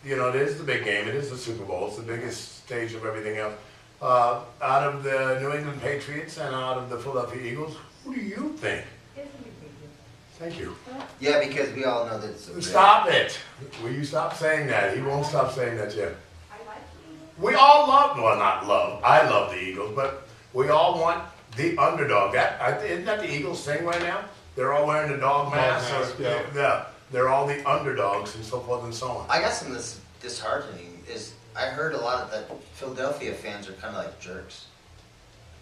It is the big game. It is the Super Bowl. It's the biggest stage of everything else. Out of the New England Patriots and out of the Philadelphia Eagles, who do you think? It's a big deal. Thank you. Yeah, because we all know that it's Stop it! Will you stop saying that? He won't stop saying that yet. I like the Eagles. We all love, well, not love. I love the Eagles, but we all want the underdog. Isn't that the Eagles thing right now? They're all wearing the dog masks. mask, yeah. They're all the underdogs and so forth and so on. I got some this disheartening is I heard a lot of that Philadelphia fans are kind of like jerks.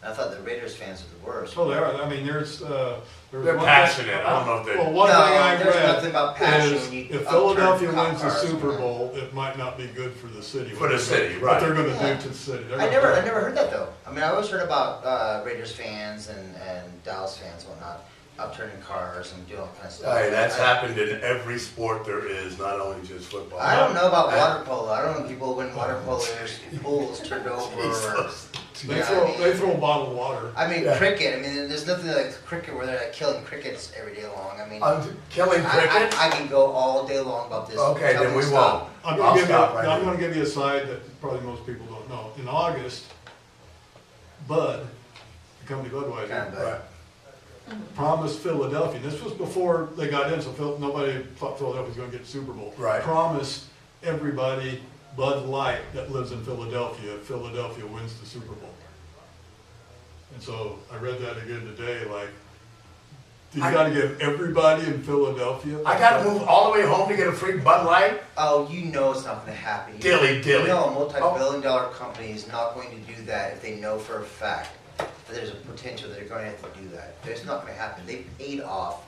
And I thought the Raiders fans are the worst. Well, there. I mean, there's They're one passionate. thing- I don't know if they. Well, one No, thing I've there's read nothing about passion is when you if upturn Philadelphia cop wins the cars, Super man. Bowl, it might not be good for the city. For the city, What right. they're going to Yeah. do to the city. They're I gonna- never heard that though. I mean, I always heard about Raiders fans and Dallas fans and whatnot, upturning cars and doing all kind of stuff. Hey, that's I- happened in every sport there is, not only just football. I don't know about water polo. I don't know people when water polo pools turned over. Or, Jesus. They Yeah, throw I mean- they throw bottled water. I mean, Yeah. cricket. I mean, there's nothing like cricket where they're like killing crickets every day long. I mean, Killing cricket? I can go all day long about this. Okay, Tell then me we to won't. stop. I'm I'll going to give you. stop right I'm here. going to give you a side that probably most people don't know. In August, Bud, the company Budweiser, Kind of, Right. promised Philadelphia. And this was before they got in, so nobody thought Philadelphia was going to get the Super Bowl. Right. Promised everybody Bud Light that lives in Philadelphia if Philadelphia wins the Super Bowl. And so I read that again today. Like, you got to give everybody in Philadelphia. I gotta move all the way home to get a free Bud Light? Oh, you know it's not going to happen. Dilly dilly. You know a multi-billion-dollar company is not going to do that if they know for a fact that there's a potential that they're going to have to do that. It's not going to happen. They paid off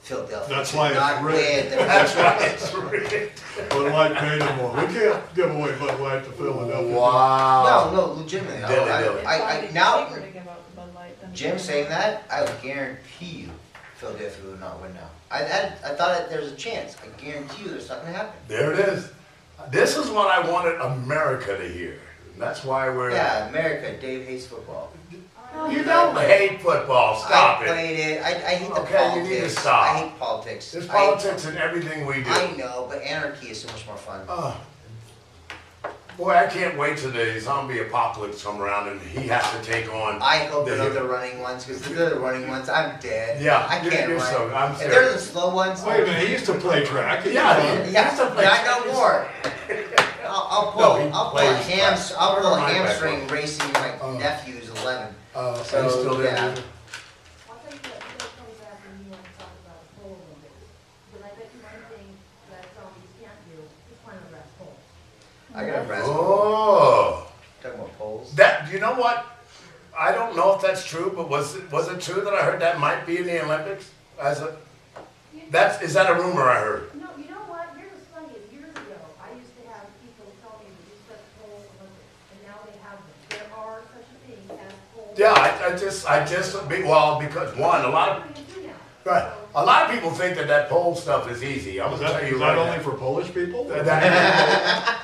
Philadelphia. That's to why it's not rigged. pay their That's right, it's rigged. Bud Light paid them more. We can't give away Bud Light to Philadelphia. Wow. No, legitimately. Dilly I- dilly. I now, Cheaper to give out the Bud Light than- Jim saying that, I would guarantee you Philadelphia would not win now. I thought there's a chance. I guarantee you there's not going to happen. There it is. This is what I wanted America to hear. And that's why we're. Yeah, America, Dave hates football. You don't hate football. Stop I it. played it. I hate the Okay, you politics. need to stop. I hate politics. There's politics in everything we do. I know, but anarchy is so much more fun. Boy, I can't wait till the zombie apocalypse come around and he has to take on. I hope the they're not hero. the running ones, because if they're the running ones, I'm dead. Yeah, I can't you're run. so- I'm if they're the serious. slow ones, Wait a minute, he used to play track. Yeah, he yeah, used to play not no tennis. more. I'll pull, No, he I'll pull a plays hams, track. I'll pull a Never mind that hamstring one. racing my nephew's 11. Are you So, still there? yeah. I'll tell you what, you guys come back when you want to talk about pole Olympics. But I bet you one thing that zombies can't do is climb a grass pole. I got a brass pole. Oh, Talking about poles. that. You know what? I don't know if that's true, but was it true that I heard that might be in the Olympics? Is that a rumor I heard? No, you know what? Here's what's funny is years ago, I used to have people tell me to do such pole Olympics, and now they have them. There are such a thing as pole. Yeah, because one, a lot of right, a lot of people think that pole stuff is easy. I'm Is gonna that, tell you is right that only now. for Polish people? That-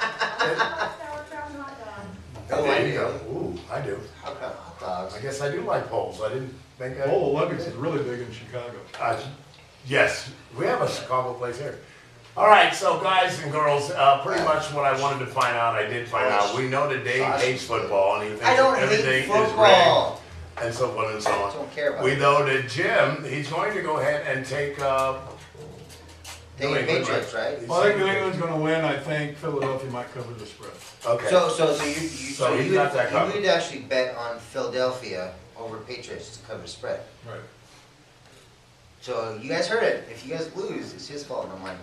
Oh, I there you do. go. Ooh, I do. How come? dogs. I guess I do like polls. I didn't think I. Bowl Olympics is really big in Chicago. Yes, we have a Chicago place here. All right, so guys and girls, pretty much what I wanted to find out, I did find out. We know that Dave hates football, and he thinks I don't everything hate is football. rigged, and so forth and so I on. don't care about We it. know that Jim, he's going to go ahead and take. They New get England, Patriots, right? Well, I think New England's gonna win. I think Philadelphia might cover the spread. Okay. So So he's you got that covered. would actually bet on Philadelphia over Patriots to cover the spread. Right. So you guys heard it. If you guys lose, it's his fault, not mine.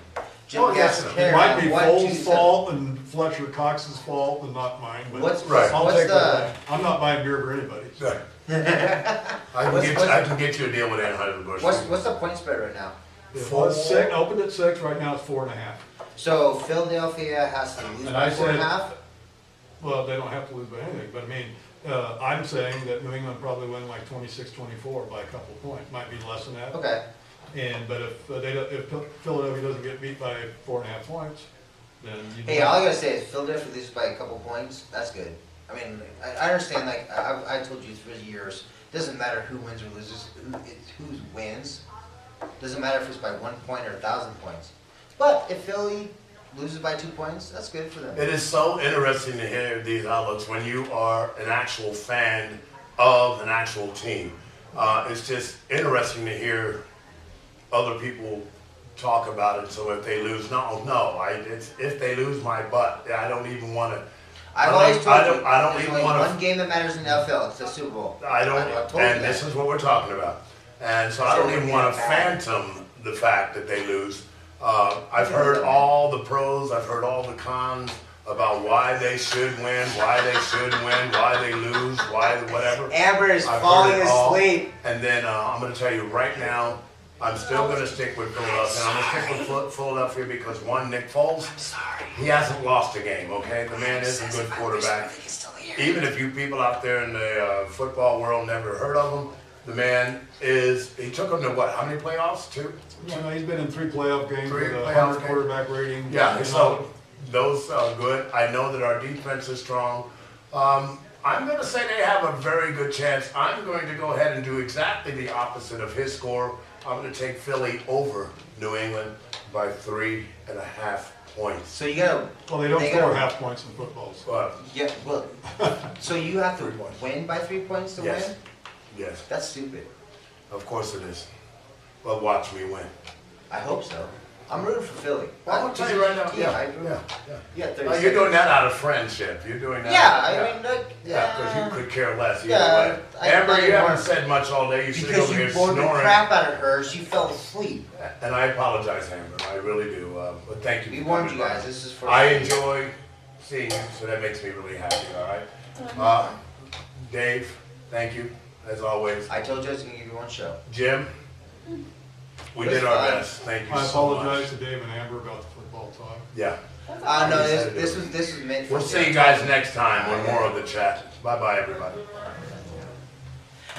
Jim Oh, yes, Gass' it care It might on be 1, 2, Foles' 7. fault and Fletcher Cox's fault and not mine, but What's Right. I'll what's take the the blame. I'm not buying beer for anybody. Good. What's- I can get you a deal with Anheuser-Busch. what's the point spread right now? It was six, opened at 6, right now it's 4.5. So Philadelphia has to lose And by I 4.5. said- Well, they don't have to lose by anything, but I mean, I'm saying that New England probably win like 26-24 by a couple points, might be less than that. Okay. But if Philadelphia doesn't get beat by 4.5 points, then you. Hey, all I gotta say is Philadelphia loses by a couple points. That's good. I mean, I understand. Like I told you for years, doesn't matter who wins or loses. Who wins doesn't matter if it's by 1 point or 1,000 points. But if Philly loses by 2 points, that's good for them. It is so interesting to hear these outlooks when you are an actual fan of an actual team. It's just interesting to hear other people talk about it. So if they lose, if they lose my butt, I don't even want to. I've always told you, I don't there's even only want one game that matters in the NFL. It's the Super Bowl. I don't, I've told you and that. this is what we're talking about. And so I don't even want to phantom the fact that they lose. I've heard all the pros, I've heard all the cons about why they should win, why they shouldn't win, why they lose, why whatever. Amber is I've heard falling it all. asleep. And then I'm going to tell you right now, I'm still going to stick with Philadelphia. And I'm going to stick with Philadelphia because one, Nick Foles, he hasn't lost a game, okay? The man is a good quarterback. Even if you people out there in the football world never heard of him, the man he took them to what, how many playoffs? 2? He's been in 3 playoff games Three with a playoff 100 games. quarterback rating. Yeah, so those are good. I know that our defense is strong. I'm going to say they have a very good chance. I'm going to go ahead and do exactly the opposite of his score. I'm going to take Philly over New England by 3.5 points. So you gotta. Well, they don't they score gotta- half points in football. So. But Yeah, well, so you have to 3 points. win by 3 points to Yes. win? yes, That's stupid. of course it is. But watch me win. I hope so. I'm rooting for Philly. Well, I'm going to tell you right now. Yeah, I agree. yeah. Yeah, 30 You're seconds. doing that out of friendship. You're doing that. Yeah, I mean, look. Yeah, because you could care less either Yeah, way. I Amber, might you haven't want- said much all day. You should Because over here you bored the snoring. crap out of her, she fell asleep. And I apologize, Amber. I really do. But thank you. We for warned coming you by. guys. This is for. I enjoy seeing you, so that makes me really happy. All right. Dave, thank you as always. I told you I was gonna give you one show. Jim, we That's did our fine. best. Thank you I so much. apologize to Dave and Amber about the football talk. Yeah. No, this was meant for. We'll see you guys next time with more of the chat. Bye bye, everybody.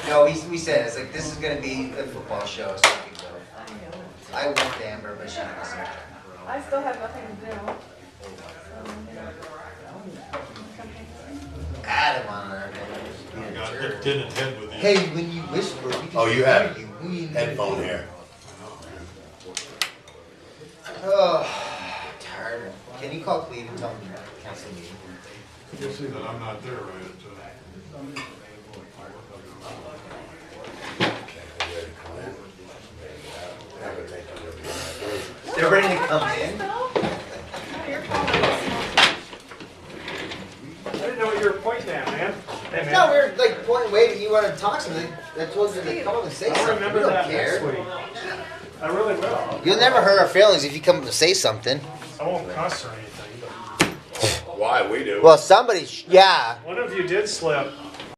No, we said it's like this is gonna be a football show. So we can go. I went to Amber, but she didn't listen. I still have nothing to do. Adam on her. I got it didn't head with you. Hey, when you whisper, we can Oh, you have hear you. headphone here. Oh, tired. Can you call Cleve and tell him to cancel the meeting? You'll see that I'm not there right They're ready to come in. I didn't know what you were pointing at, man. Hey, man. No, we were like pointing away, and you wanted to talk something. I told you to come up and say I'll something. remember We don't that care. next week. I really will. You'll never hurt our feelings if you come up and say something. I won't cuss or anything, but Why? We do. Well, somebody, yeah. one of you did slip.